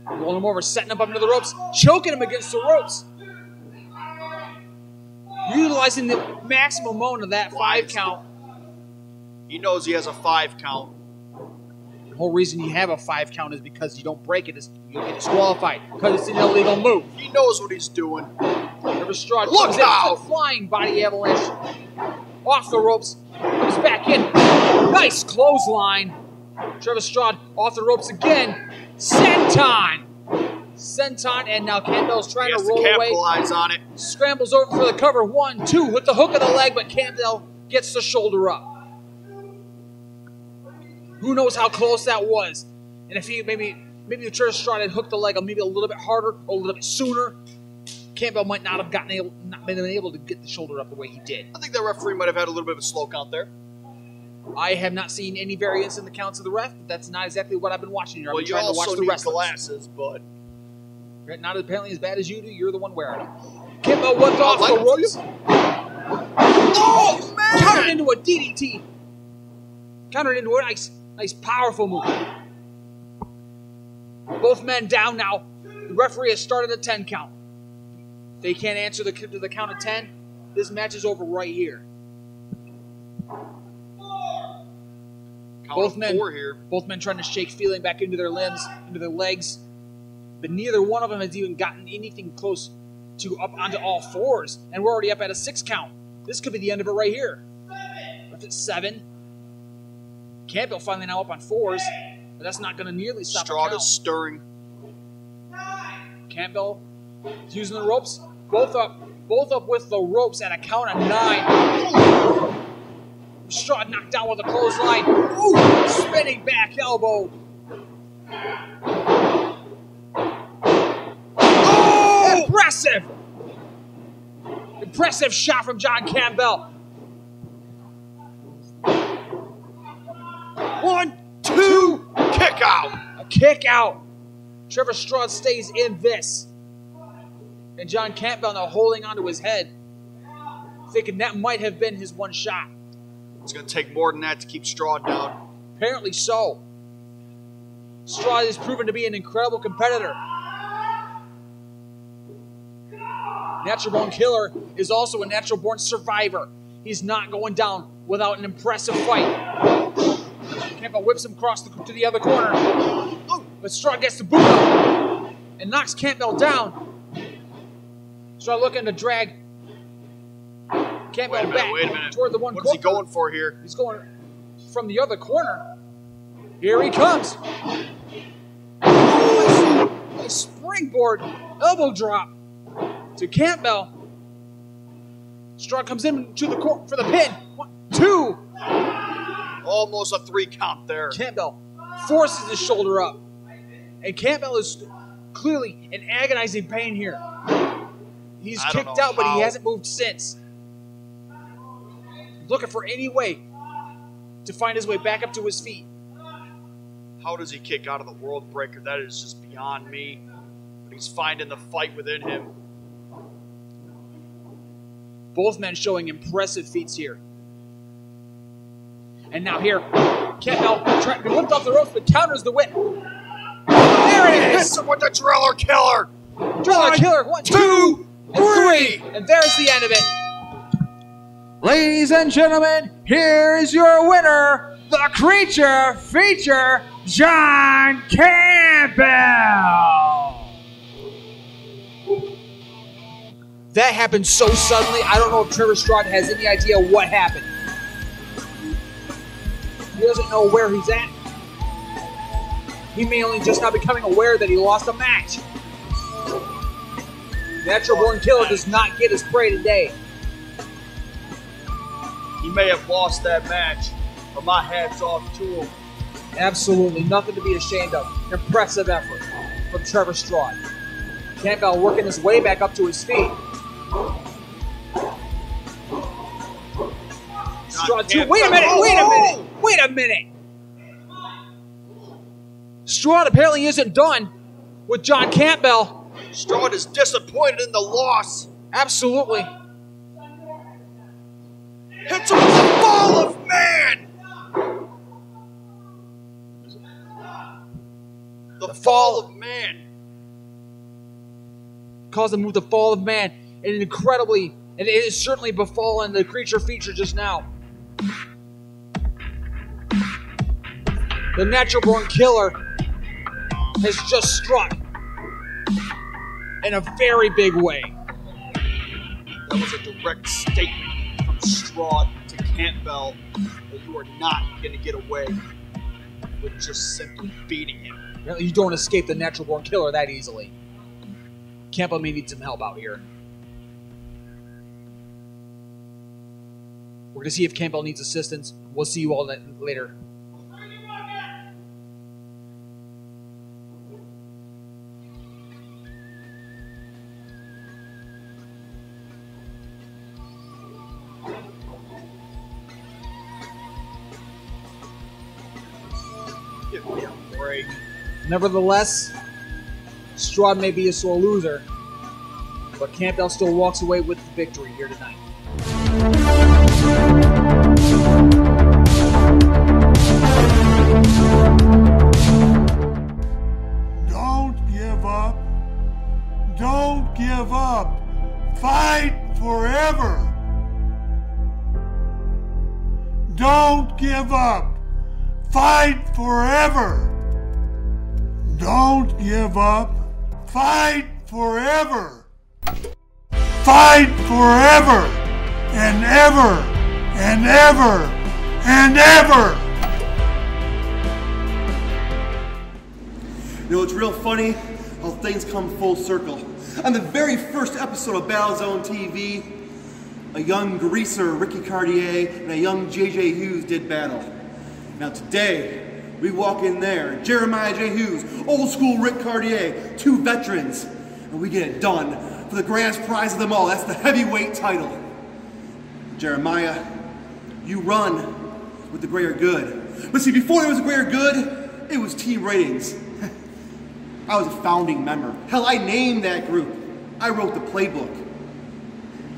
Speaker 6: Rolling him over, setting him up into the ropes, choking him against the ropes. Utilizing the maximum amount of that 5 count.
Speaker 7: He knows he has a 5 count.
Speaker 6: The whole reason you have a 5 count is because you don't break it, you get disqualified, because it's an illegal move.
Speaker 7: He knows what he's doing.
Speaker 6: Trevor Straud comes in, flying body avalanche. Off the ropes, comes back in. Nice clothesline. Trevor Straud off the ropes again. Senton. senton, and now Campbell's trying
Speaker 7: He has
Speaker 6: to roll away.
Speaker 7: capitalize on it.
Speaker 6: Scrambles over for the cover. 1, 2 with the hook of the leg, but Campbell gets the shoulder up. Who knows how close that was? And if he maybe Trevor Straud had hooked the leg maybe a little bit harder or a little bit sooner, Campbell might not have been able to get the shoulder up the way he did.
Speaker 7: I think that referee might have had a little bit of a slow count there.
Speaker 6: I have not seen any variance in the counts of the ref, but that's not exactly what I've been watching here. I've
Speaker 7: Well,
Speaker 6: been
Speaker 7: you
Speaker 6: trying to watch
Speaker 7: also
Speaker 6: the
Speaker 7: need
Speaker 6: wrestlers.
Speaker 7: glasses, but...
Speaker 6: Not apparently as bad as you do. You're the one wearing them. Campbell whipped off the ropes. Oh, man! Countered into a DDT. Countered into a nice powerful move. Both men down now. The referee has started a 10 count. If they can't answer the count of 10, this match is over right here. Both men trying to shake feeling back into their limbs, into their legs, but neither one of them has even gotten anything close to up onto all fours, and we're already up at a 6 count. This could be the end of it right here. If it's 7, Campbell finally now up on 4s, but that's not going to nearly stop the count.
Speaker 7: Straud is stirring.
Speaker 6: Campbell is using the ropes, both up with the ropes at a count of 9. Straud knocked down with a clothesline. Ooh, spinning back elbow. Oh! Impressive! Impressive shot from John Campbell. 1, 2,
Speaker 7: kick out.
Speaker 6: A kick out. Trevor Straud stays in this. And John Campbell now holding onto his head, thinking that might have been his one shot.
Speaker 7: It's going to take more than that to keep Straud down.
Speaker 6: Apparently so. Straud is proven to be an incredible competitor. Natural Born Killer is also a natural born survivor. He's not going down without an impressive fight. Campbell whips him across to the other corner. But Straud gets the boot up and knocks Campbell down. Straud looking to drag Campbell back toward the one corner.
Speaker 7: What's he going for here?
Speaker 6: He's going from the other corner. Here he comes. A springboard elbow drop to Campbell. Straud comes in to the court for the pin. 1, 2.
Speaker 7: Almost a 3 count there.
Speaker 6: Campbell forces his shoulder up. And Campbell is clearly in agonizing pain here. He's kicked out, but he hasn't moved since. Looking for any way to find his way back up to his feet.
Speaker 7: How does he kick out of the World Breaker? That is just beyond me. But he's finding the fight within him.
Speaker 6: Both men showing impressive feats here. And now here, Campbell trying to lift off the ropes, but counters the whip. There it is!
Speaker 7: Hits him with the Driller Killer!
Speaker 6: Driller Killer, 1, 2, and 3. And there's the end of it. Ladies and gentlemen, here's your winner, the creature feature, John Campbell. That happened so suddenly, I don't know if Trevor Straud has any idea what happened. He doesn't know where he's at. He may only just now becoming aware that he lost a match. Natural Born Killer does not get his prey today.
Speaker 7: He may have lost that match, but my hat's off to him.
Speaker 6: Absolutely nothing to be ashamed of. Impressive effort from Trevor Straud. Campbell working his way back up to his feet. Straud, wait a minute. Straud apparently isn't done with John Campbell.
Speaker 7: Straud is disappointed in the loss.
Speaker 6: Absolutely.
Speaker 7: Hits him with the Fall of Man! The Fall of Man.
Speaker 6: Calls him with the Fall of Man. And it is certainly befallen the creature feature just now. The Natural Born Killer has just struck in a very big way.
Speaker 7: That was a direct statement from Straud to Campbell that you are not going to get away with just simply beating him.
Speaker 6: You don't escape the Natural Born Killer that easily. Campbell may need some help out here. We're going to see if Campbell needs assistance. We'll see you all later.
Speaker 7: Give me a break.
Speaker 6: Nevertheless, Straud may be a sore loser, but Campbell still walks away with the victory here tonight.
Speaker 10: Don't give up. Don't give up. Fight forever. Don't give up. Fight forever. Don't give up. Fight forever. Fight forever and ever and ever and ever.
Speaker 11: You know, it's real funny how things come full circle. On the very first episode of BattleZone TV, a young greaser, Ric Caurdiea, and a young JJ Hughes did battle. Now today, we walk in there, Jeremiah J. Hughes, old school Ric Caurdiea, two veterans, and we get it done for the grand prize of them all. That's the heavyweight title. Jeremiah, you run with the greater good. But see, before there was a greater good, it was team ratings. I was a founding member. Hell, I named that group. I wrote the playbook.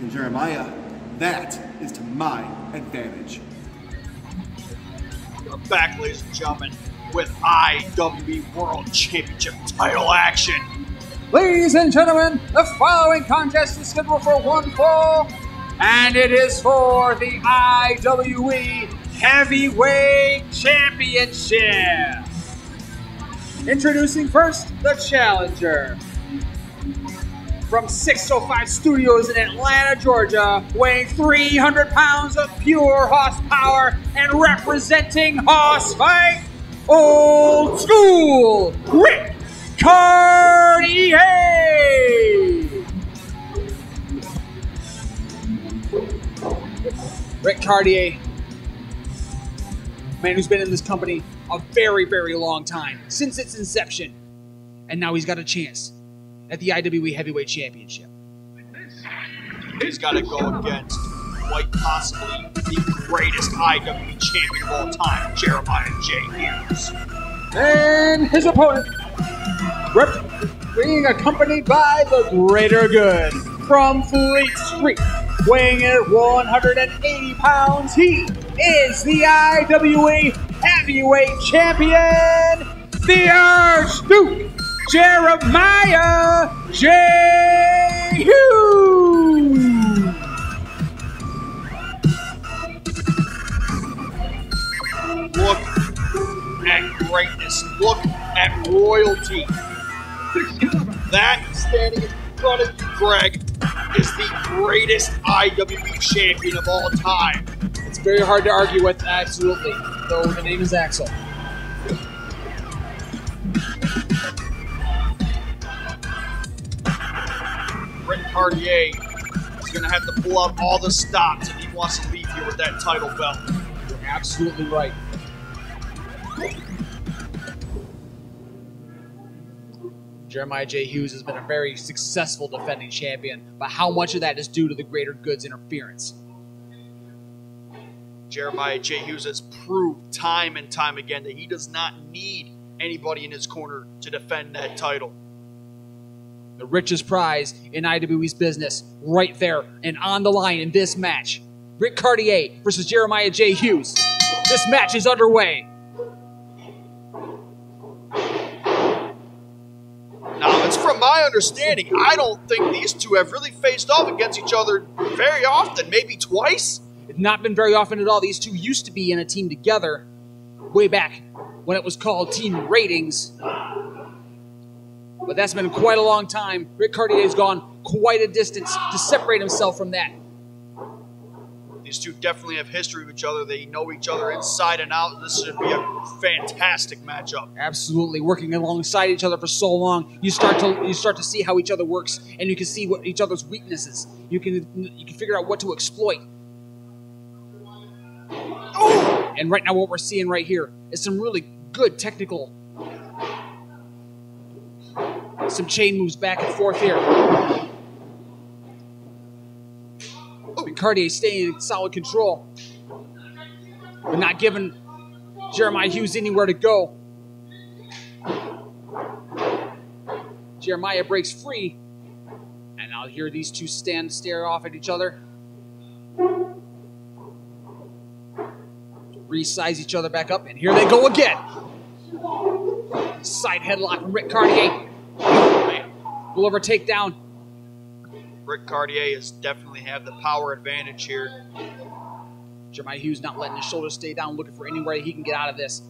Speaker 11: And Jeremiah, that is to my advantage.
Speaker 7: We're back, ladies and gentlemen, with IWE World Championship title action.
Speaker 6: Ladies and gentlemen, the following contest is scheduled for one fall, and it is for the IWE Heavyweight Championship. Introducing first, the challenger. From 605 Studios in Atlanta, Georgia, weighing 300 pounds of pure horsepower and representing horse fight, old school, Ric Caurdiea! Ric Caurdiea, man who's been in this company a very, very long time, since its inception. And now he's got a chance at the IWE Heavyweight Championship.
Speaker 7: He's got to go against quite possibly the greatest IWE champion of all time, Jeremiah J. Hughes.
Speaker 6: And his opponent, being accompanied by the greater good from Fleet Street, weighing in at 180 pounds, he is the IWE Heavyweight Champion, the Archduke, Jeremiah J. Hughes.
Speaker 7: Look at greatness. Look at royalty. That standing in front of you, Greg, is the greatest IWE champion of all time.
Speaker 6: It's very hard to argue with, absolutely, though the name is Aksel.
Speaker 7: Ric Caurdiea is going to have to pull out all the stops if he wants to leave here with that title belt.
Speaker 6: You're absolutely right. Jeremiah J. Hughes has been a very successful defending champion, but how much of that is due to the greater good's interference?
Speaker 7: Jeremiah J. Hughes has proved time and time again that he does not need anybody in his corner to defend that title.
Speaker 6: The richest prize in IWE's business, right there and on the line in this match. Ric Caurdiea versus Jeremiah J. Hughes. This match is underway.
Speaker 7: Now, it's from my understanding, I don't think these two have really faced off against each other very often, maybe twice.
Speaker 6: It's not been very often at all. These two used to be in a team together way back when it was called Team Ratings. But that's been quite a long time. Ric Caurdiea has gone quite a distance to separate himself from that.
Speaker 7: These These two definitely have history with each other. They know each other inside and out. This should be a fantastic matchup.
Speaker 6: Absolutely, working alongside each other for so long, you start to see how each other works, and you can see what each other's weaknesses. You can figure out what to exploit. Oh! And right now, what we're seeing right here is some really good technical, some chain moves back and forth here. Ric Caurdiea staying in solid control, but not giving Jeremiah Hughes anywhere to go. Jeremiah breaks free, and now here these two stare off at each other. Resize each other back up, and here they go again. Side headlock from Ric Caurdiea. Pull over takedown.
Speaker 7: Ric Caurdiea has definitely have the power advantage here.
Speaker 6: Jeremiah Hughes not letting his shoulders stay down, looking for any way he can get out of this.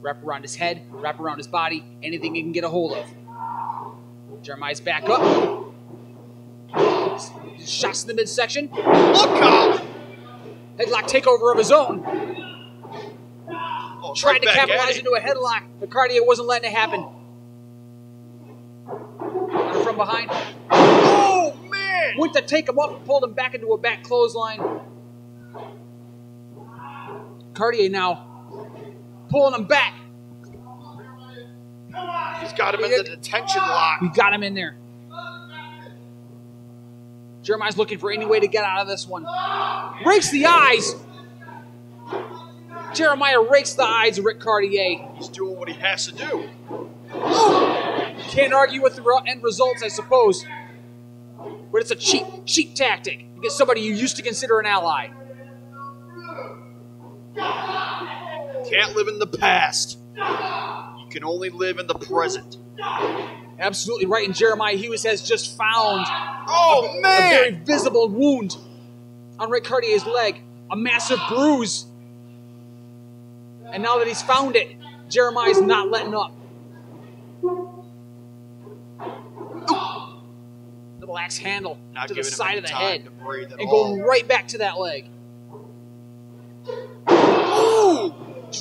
Speaker 6: Wrap around his head, wrap around his body, anything he can get a hold of. Jeremiah's back up. Shots in the midsection.
Speaker 7: Look out!
Speaker 6: Headlock takeover of his own.
Speaker 7: Oh,
Speaker 6: tried to capitalize into a headlock, but Caurdiea wasn't letting it happen. From behind.
Speaker 7: Oh, man!
Speaker 6: Went to take him up and pulled him back into a back clothesline. Caurdiea now pulling him back.
Speaker 7: He's got him in the detention lock.
Speaker 6: We got him in there. Jeremiah's looking for any way to get out of this one. Rakes the eyes. Jeremiah rakes the eyes of Ric Caurdiea.
Speaker 7: He's doing what he has to do.
Speaker 6: Can't argue with the end results, I suppose. But it's a cheap tactic to get somebody you used to consider an ally.
Speaker 7: Can't live in the past. You can only live in the present.
Speaker 6: Absolutely right, and Jeremiah Hughes has just found
Speaker 7: a
Speaker 6: very visible wound on Ric Caurdiea's leg. A massive bruise. And now that he's found it, Jeremiah's not letting up. Double axe handle to the side of the head. And going right back to that leg. Ooh!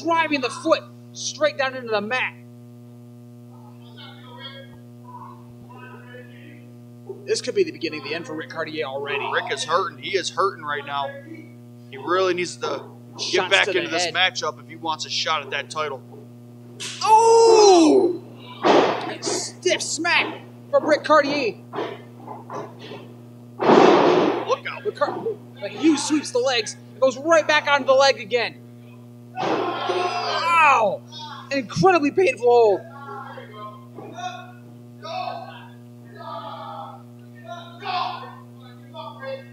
Speaker 6: Driving the foot straight down into the mat. This could be the beginning of the end for Ric Caurdiea already.
Speaker 7: Rick is hurting. He is hurting right now. He really needs to get back into this matchup if he wants a shot at that title.
Speaker 6: Oh! A stiff smack from Ric Caurdiea.
Speaker 7: Look out.
Speaker 6: But Hughes sweeps the legs and goes right back onto the leg again. Wow! An incredibly painful hold.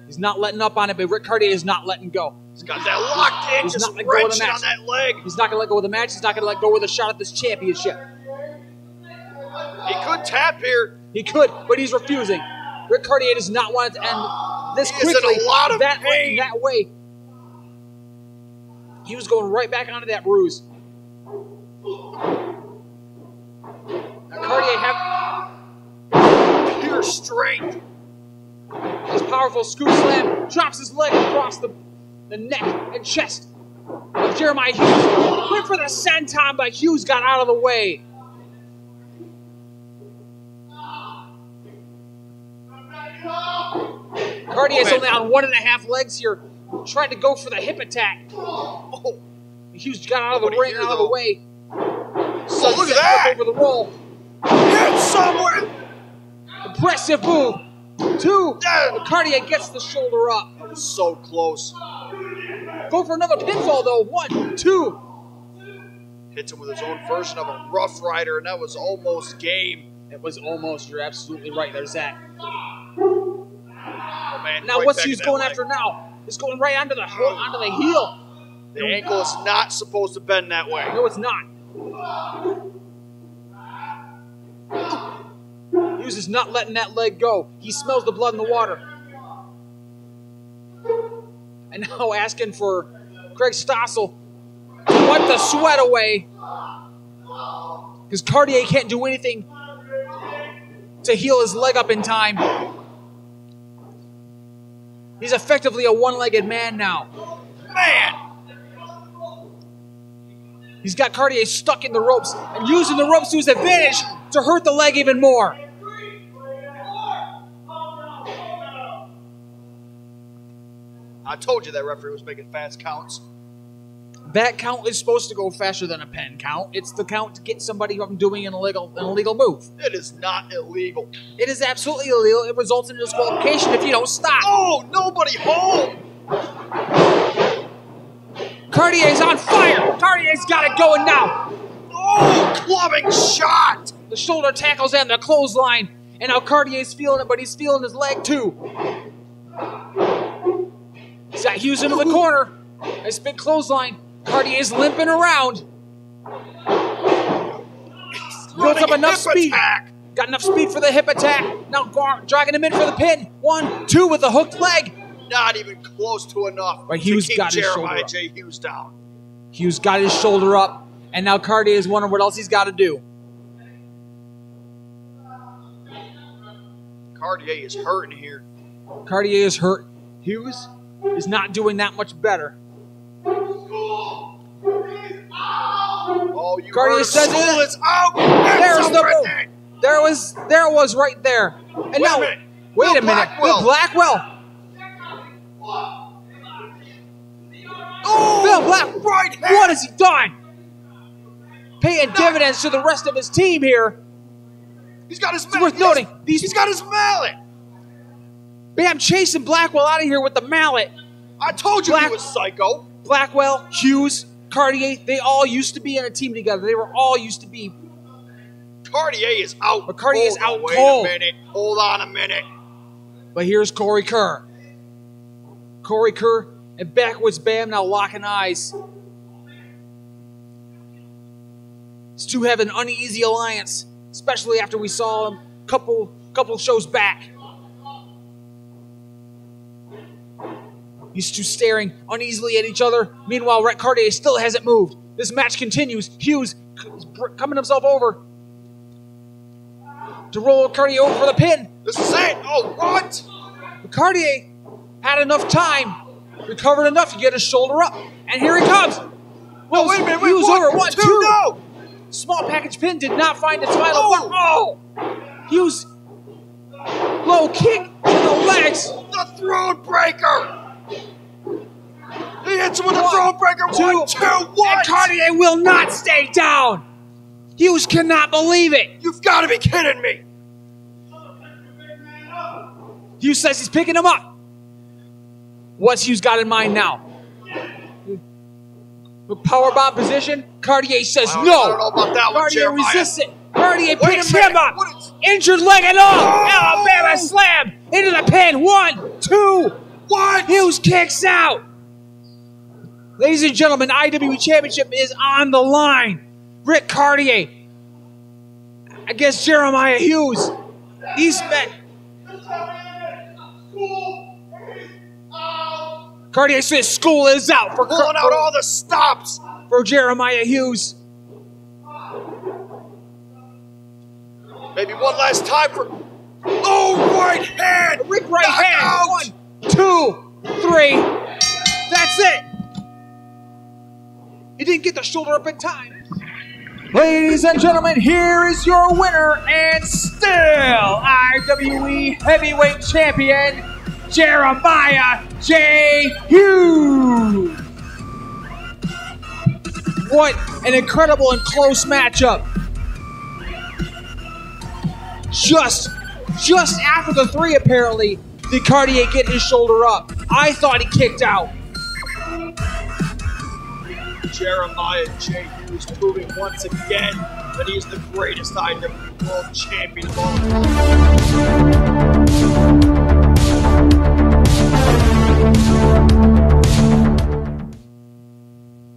Speaker 6: He's not letting up on it, but Ric Caurdiea is not letting go.
Speaker 7: He's got that locked in,
Speaker 6: He's
Speaker 7: just
Speaker 6: not letting go of the
Speaker 7: wrenching
Speaker 6: match.
Speaker 7: on that leg.
Speaker 6: He's not going to let go of the match. He's not going to let go of the shot at this championship.
Speaker 7: He could tap here.
Speaker 6: He could, but he's refusing. Ric Caurdiea does not want it to end this quickly.
Speaker 7: In a lot of
Speaker 6: pain. That way. He was going right back onto that bruise. Now Caurdiea
Speaker 7: pure strength.
Speaker 6: His powerful scoop slam drops his leg across the neck and chest of Jeremiah Hughes. Went for the senton, but Hughes got out of the way. Caurdiea's only on 1.5 legs here. Tried to go for the hip attack. Oh, Hughes got out of the ring, out of the way.
Speaker 7: Oh, look at that!
Speaker 6: Over the roll.
Speaker 7: Hit somewhere.
Speaker 6: Impressive move. 2. Caurdiea gets the shoulder up.
Speaker 7: That was so close.
Speaker 6: Go for another pinfall though. 1, 2.
Speaker 7: Hits him with his own version of a Rough Rider, and that was almost game.
Speaker 6: It was almost. You're absolutely right. There's that.
Speaker 7: Oh, man,
Speaker 6: now what's Hughes going after now? He's going right onto the heel.
Speaker 7: The ankle is not supposed to bend that way.
Speaker 6: No, it's not. Hughes is not letting that leg go. He smells the blood in the water. And now asking for Craig Stossel to wipe the sweat away. Because Caurdiea can't do anything to heal his leg up in time. He's effectively a one-legged man now.
Speaker 7: Man!
Speaker 6: He's got Caurdiea stuck in the ropes and using the ropes to his advantage to hurt the leg even more.
Speaker 7: I told you that referee was making fast counts.
Speaker 6: That count is supposed to go faster than a pen count. It's the count to get somebody from doing an illegal move.
Speaker 7: It is not illegal.
Speaker 6: It is absolutely illegal. It results in disqualification if you don't stop.
Speaker 7: Oh, nobody home!
Speaker 6: Caurdiea's on fire. Caurdiea's got it going now.
Speaker 7: Oh, clubbing shot!
Speaker 6: The shoulder tackles and the clothesline. And now Caurdiea's feeling it, but he's feeling his leg too. He's got Hughes into the corner. Nice big clothesline. Caurdiea's limping around. Built up enough speed. Got enough speed for the hip attack. Now dragging him in for the pin. 1, 2 with the hooked leg.
Speaker 7: Not even close to enough
Speaker 6: But Hughes
Speaker 7: to keep
Speaker 6: got his shoulder
Speaker 7: Jeremiah
Speaker 6: up.
Speaker 7: J. Hughes down.
Speaker 6: Hughes got his shoulder up. And now Caurdiea is wondering what else he's got to do.
Speaker 7: Caurdiea is hurting here.
Speaker 6: Caurdiea is hurt. Hughes is not doing that much better.
Speaker 7: Oh, you
Speaker 6: Caurdiea
Speaker 7: heard
Speaker 6: says
Speaker 7: School
Speaker 6: it.
Speaker 7: is out.
Speaker 6: There's the move.
Speaker 7: Everything.
Speaker 6: There it was right there. And
Speaker 7: Wait
Speaker 6: now,
Speaker 7: a minute.
Speaker 6: wait a minute.
Speaker 7: Blackwell.
Speaker 6: Bill Blackwell.
Speaker 7: Oh,
Speaker 6: Bill Blackwell.
Speaker 7: right hand.
Speaker 6: What has he done? Paying dividends to the rest of his team here.
Speaker 7: He's got his
Speaker 6: It's worth noting.
Speaker 7: He's got his mallet.
Speaker 6: Bam chasing Blackwell out of here with the mallet.
Speaker 7: I told you he was psycho.
Speaker 6: Blackwell, Hughes, Caurdiea, they all used to be in a team together. They were all used to be.
Speaker 7: Caurdiea is out.
Speaker 6: But Caurdiea is out
Speaker 7: Wait
Speaker 6: cold.
Speaker 7: a minute. Hold on a minute.
Speaker 6: But here's Corey Kerr. Corey Kerr and backwards Bam now locking eyes. These two have an uneasy alliance, especially after we saw them a couple shows back. These two staring uneasily at each other. Meanwhile, Ric Caurdiea still hasn't moved. This match continues. Hughes is coming himself over to roll Caurdiea over for the pin.
Speaker 7: This is it. Oh, what?
Speaker 6: But Caurdiea had enough time, recovered enough to get his shoulder up. And here he comes.
Speaker 7: Well, wait a minute.
Speaker 6: Hughes over. 1, 2.
Speaker 7: No.
Speaker 6: Small package pin did not find its final one. Oh! Hughes. Low kick to the legs.
Speaker 7: The throne breaker. He hits him with the throne breaker. 1, 2, 1.
Speaker 6: And Caurdiea will not stay down. Hughes cannot believe it.
Speaker 7: You've got to be kidding me.
Speaker 6: Hughes says he's picking him up. What's Hughes got in mind now? Powerbomb position. Caurdiea says
Speaker 7: I
Speaker 6: no.
Speaker 7: don't know about that one,
Speaker 6: Caurdiea
Speaker 7: Jeremiah.
Speaker 6: resists it. Caurdiea
Speaker 7: Wait
Speaker 6: picking
Speaker 7: a
Speaker 6: him up.
Speaker 7: minute.
Speaker 6: Injured leg and all. Alabama slam into the pin. 1, 2.
Speaker 7: What?
Speaker 6: Hughes kicks out. Ladies and gentlemen, IWE Championship is on the line. Ric Caurdiea against Jeremiah Hughes. He's met. Caurdiea says school is out for
Speaker 7: Pulling out all the stops
Speaker 6: for Jeremiah Hughes.
Speaker 7: Maybe one last time for. Oh, right hand!
Speaker 6: Rick right hand.
Speaker 7: Out.
Speaker 6: 1, 2, 3. That's it. He didn't get the shoulder up in time. Ladies and gentlemen, here is your winner and still IWE Heavyweight Champion, Jeremiah J. Hughes. What an incredible and close matchup. Just after the 3, apparently, did Caurdiea get his shoulder up. I thought he kicked out.
Speaker 7: Jeremiah J. Hughes proving once again that he's the greatest IWE World Champion of all time.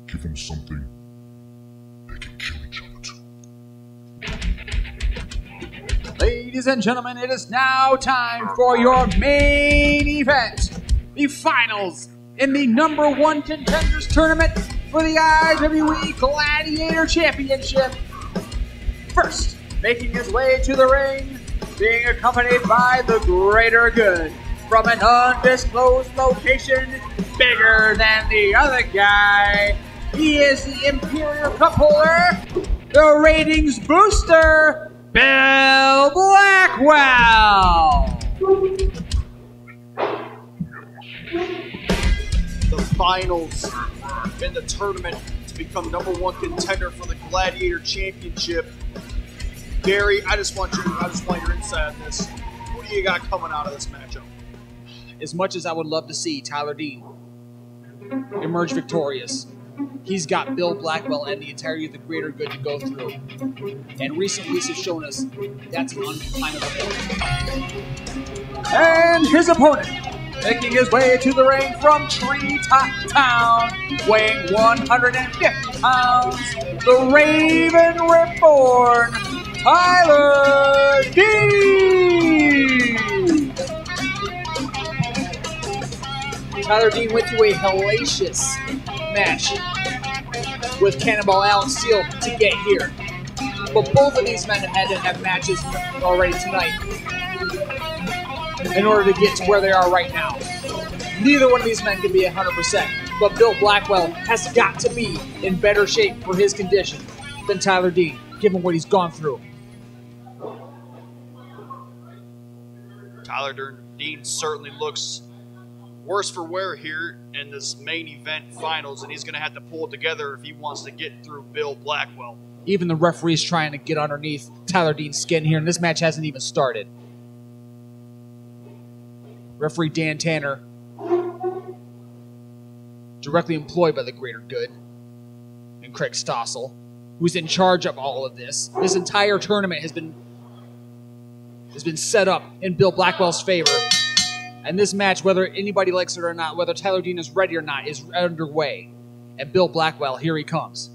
Speaker 5: Give them something they can kill each other too.
Speaker 6: Ladies and gentlemen, it is now time for your main event. The finals in the #1 contenders tournament for the IWE Gladiator Championship. First, making his way to the ring, being accompanied by the greater good, from an undisclosed location, bigger than the other guy. He is the Imperial Cup holder, the ratings booster, Bill Blackwell.
Speaker 7: The finals in the tournament to become #1 contender for the Gladiator Championship. Gary, I just want your insight on this. Who do you got coming out of this matchup?
Speaker 6: As much as I would love to see Tyler Dean emerge victorious, he's got Bill Blackwell and the entirety of the greater good to go through. And recent weeks have shown us that's an unclimbable hill. And his opponent, making his way to the ring from Treetop Town, weighing 150 pounds, the Raven Reborn, Tyler Dean! Tyler Dean went through a hellacious match with Cannonball Steele to get here. But both of these men have had to have matches already tonight in order to get to where they are right now. Neither one of these men can be 100%, but Bill Blackwell has got to be in better shape for his condition than Tyler Dean, given what he's gone through.
Speaker 7: Tyler Dean certainly looks worse for wear here in this main event finals, and he's going to have to pull it together if he wants to get through Bill Blackwell.
Speaker 6: Even the referee's trying to get underneath Tyler Dean's skin here, and this match hasn't even started. Referee Dan Tanner, directly employed by the greater good, and Craig Stossel, who's in charge of all of this. This entire tournament has been set up in Bill Blackwell's favor. And this match, whether anybody likes it or not, whether Tyler Dean is ready or not, is underway. And Bill Blackwell, here he comes.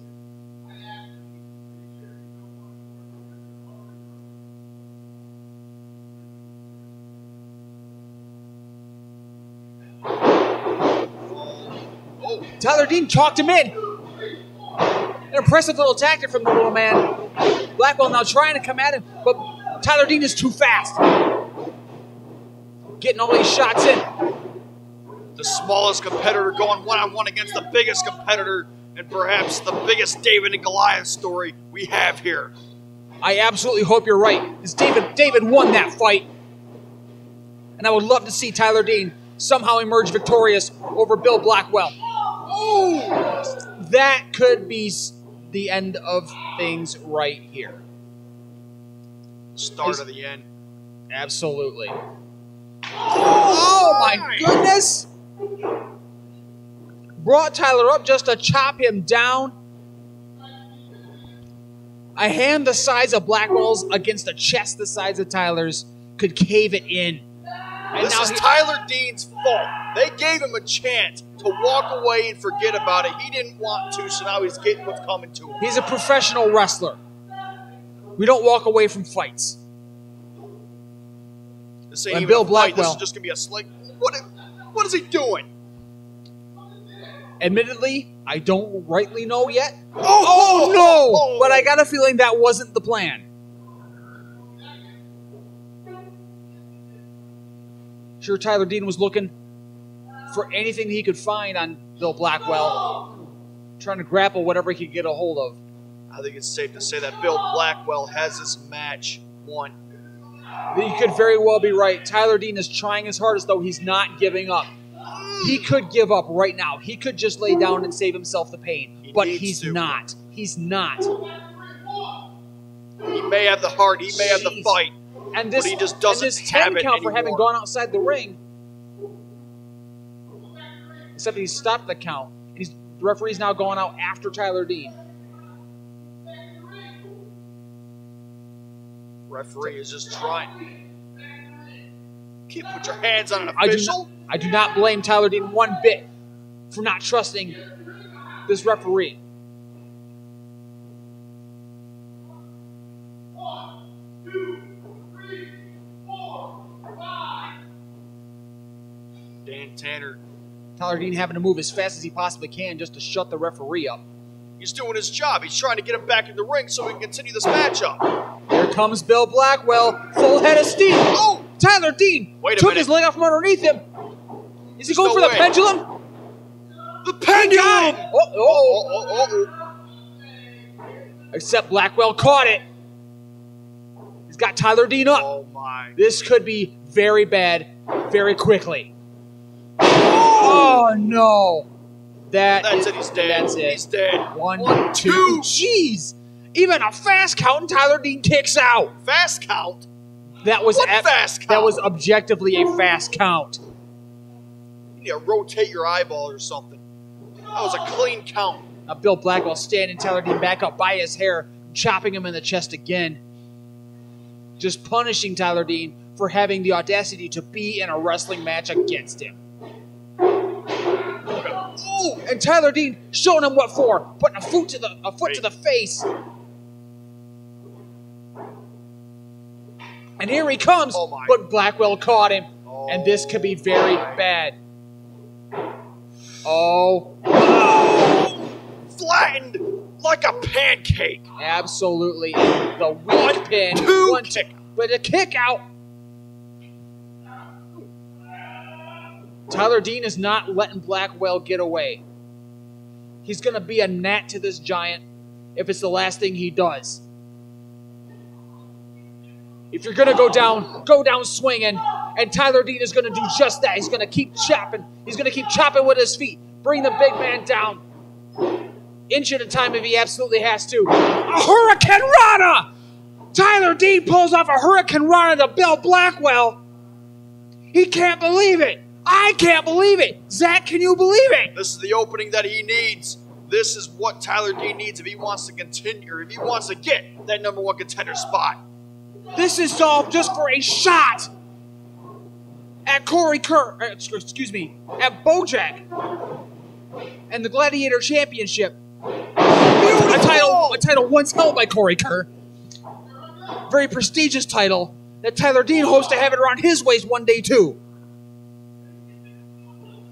Speaker 6: Oh, Tyler Dean chalked him in. An impressive little tactic from the little man. Blackwell now trying to come at him, but Tyler Dean is too fast. Getting all these shots in.
Speaker 7: The smallest competitor going one-on-one against the biggest competitor, and perhaps the biggest David and Goliath story we have here.
Speaker 6: I absolutely hope you're right, because David won that fight. And I would love to see Tyler Dean somehow emerge victorious over Bill Blackwell. Ooh, that could be the end of things right here.
Speaker 7: Start of the end.
Speaker 6: Absolutely. Oh my goodness! Brought Tyler up just to chop him down. A hand the size of Blackwell's against a chest the size of Tyler's could cave it in.
Speaker 7: And this is Tyler Dean's fault. They gave him a chance to walk away and forget about it. He didn't want to, so now he's getting what's coming to him.
Speaker 6: He's a professional wrestler. We don't walk away from fights.
Speaker 7: This ain't even Bill Blackwell. This is just going to be a slick. What is he doing?
Speaker 6: Admittedly, I don't rightly know yet. Oh no! But I got a feeling that wasn't the plan. Sure, Tyler Dean was looking for anything he could find on Bill Blackwell, trying to grapple whatever he could get a hold of.
Speaker 7: I think it's safe to say that Bill Blackwell has this match won.
Speaker 6: You could very well be right. Tyler Dean is trying his hardest, though he's not giving up. He could give up right now. He could just lay down and save himself the pain. But he's not. He's not.
Speaker 7: He may have the heart. He may have the fight.
Speaker 6: And this,
Speaker 7: but he just doesn't
Speaker 6: and this
Speaker 7: have
Speaker 6: 10
Speaker 7: it
Speaker 6: count
Speaker 7: anymore.
Speaker 6: for having gone outside the ring. Except he stopped the count. And the referee's now going out after Tyler Dean.
Speaker 7: Referee is just trying. Can't put your hands on an official.
Speaker 6: I do not blame Tyler Dean one bit for not trusting this referee.
Speaker 7: Dan Tanner.
Speaker 6: Tyler Dean having to move as fast as he possibly can just to shut the referee up.
Speaker 7: He's doing his job. He's trying to get him back in the ring so we can continue this matchup.
Speaker 6: Here comes Bill Blackwell, full head of steam.
Speaker 7: Oh!
Speaker 6: Tyler Dean took his leg off from underneath him. Is he going for the pendulum?
Speaker 7: The pendulum!
Speaker 6: Except Blackwell caught it. He's got Tyler Dean up.
Speaker 7: Oh my.
Speaker 6: This could be very bad very quickly. Oh no.
Speaker 7: That's it, he's dead.
Speaker 6: That's it.
Speaker 7: He's dead.
Speaker 6: One, two. Jeez. Even a fast count and Tyler Dean kicks out.
Speaker 7: Fast count?
Speaker 6: That was
Speaker 7: fast count?
Speaker 6: That was objectively a fast count.
Speaker 7: You need to rotate your eyeball or something. That was a clean count.
Speaker 6: Now Bill Blackwell standing Tyler Dean back up by his hair, chopping him in the chest again. Just punishing Tyler Dean for having the audacity to be in a wrestling match against him. Ooh, and Tyler Dean showing him what for, putting a foot to the face. And here he comes, but Blackwell caught him, and this could be very bad. Oh.
Speaker 7: Flattened like a pancake.
Speaker 6: Absolutely. The weak pin.
Speaker 7: One kick.
Speaker 6: But a kick out. Tyler Dean is not letting Blackwell get away. He's going to be a gnat to this giant if it's the last thing he does. If you're going to go down swinging, and Tyler Dean is going to do just that. He's going to keep chopping. He's going to keep chopping with his feet. Bring the big man down. Inch at a time if he absolutely has to. A Hurricane Rana! Tyler Dean pulls off a Hurricane Rana to Bill Blackwell. He can't believe it. I can't believe it. Zach, can you believe it?
Speaker 7: This is the opening that he needs. This is what Tyler Dean needs if he wants to continue, or if he wants to get that #1 contender spot.
Speaker 6: This is all just for a shot at Kerr, at Bojack and the Gladiator Championship. A title once held by Kerr. Very prestigious title that Tyler Dean hopes to have it around his waist one day too.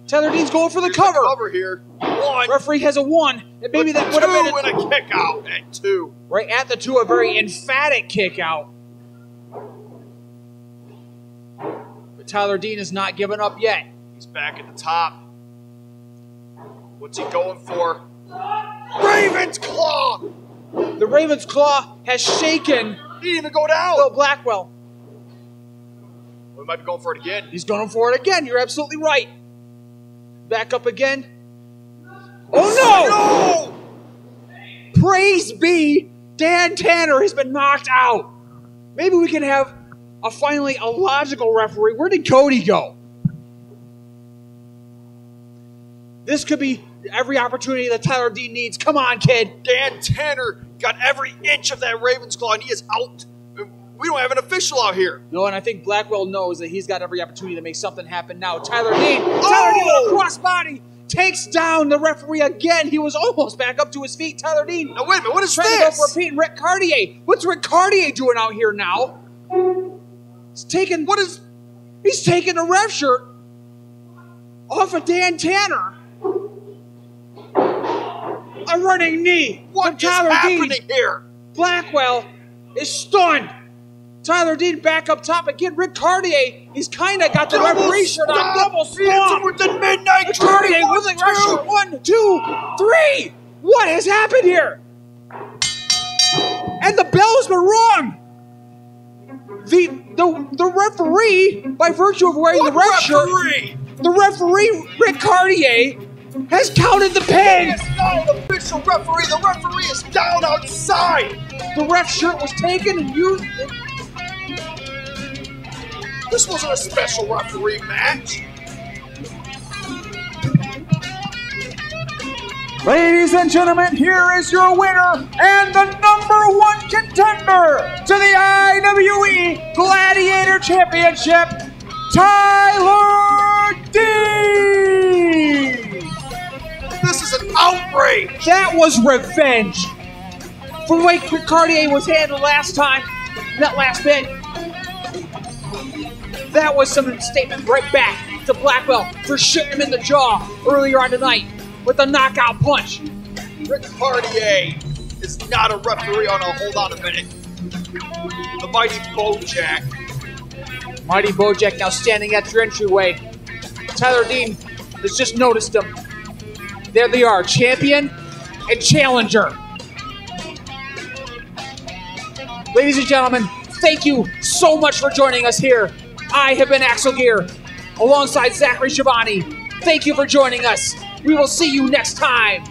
Speaker 6: Tyler Dean's going for the cover.
Speaker 7: Cover here. One.
Speaker 6: Referee has a 1. And maybe that would have been
Speaker 7: a kick out at 2.
Speaker 6: Right at the 2, a very emphatic kick out. But Tyler Dean is not giving up yet.
Speaker 7: He's back at the top. What's he going for? Raven's Claw!
Speaker 6: The Raven's Claw has shaken.
Speaker 7: He didn't even go down.
Speaker 6: Bill Blackwell.
Speaker 7: We might be going for it again.
Speaker 6: He's going for it again. You're absolutely right. Back up again. Oh no! Praise be, Dan Tanner has been knocked out. Maybe we can have finally a logical referee. Where did Cody go? This could be every opportunity that Tyler Dean needs. Come on, kid.
Speaker 7: Dan Tanner got every inch of that Raven's Claw, and he is out. We don't have an official out here.
Speaker 6: No, and I think Blackwell knows that he's got every opportunity to make something happen now. Tyler Dean with a crossbody takes down the referee again. He was almost back up to his feet. Tyler Dean.
Speaker 7: Now wait a minute, what is
Speaker 6: trying to go for a pin. Ric Caurdiea. What's Ric Caurdiea doing out here now? He's taking the ref shirt off of Dan Tanner. A running knee.
Speaker 7: What is happening here?
Speaker 6: Blackwell is stunned. Tyler Dean back up top again. Ric Caurdiea, he's kind of got the referee shirt on. Double stop.
Speaker 7: With the midnight
Speaker 6: Caurdiea with the ref shirt. 1, 2, 3. What has happened here? And the bell's been rung. The referee, by virtue of wearing the ref shirt, the referee, Ric Caurdiea, has counted the pins.
Speaker 7: It's not an official referee. The referee is down outside.
Speaker 6: The ref shirt was taken and used.
Speaker 7: This wasn't a special referee match.
Speaker 6: Ladies and gentlemen, here is your winner and the #1 contender to the IWE Gladiator Championship, Tyler Dean.
Speaker 7: This is an outrage.
Speaker 6: That was revenge. For the way Ric Caurdiea was handled last time, that last bit. That was some statement right back to Blackwell for shooting him in the jaw earlier on tonight with a knockout punch.
Speaker 7: Ric Caurdiea is not a referee. Oh no, hold on a minute. The mighty Bojack
Speaker 6: Mighty Bojack now standing at your entryway. Tyler Dean has just noticed him. There they are, champion and challenger. Ladies and gentlemen, thank you so much for joining us here. I have been Aksel Geer, alongside Zachary Schivone. Thank you for joining us. We will see you next time.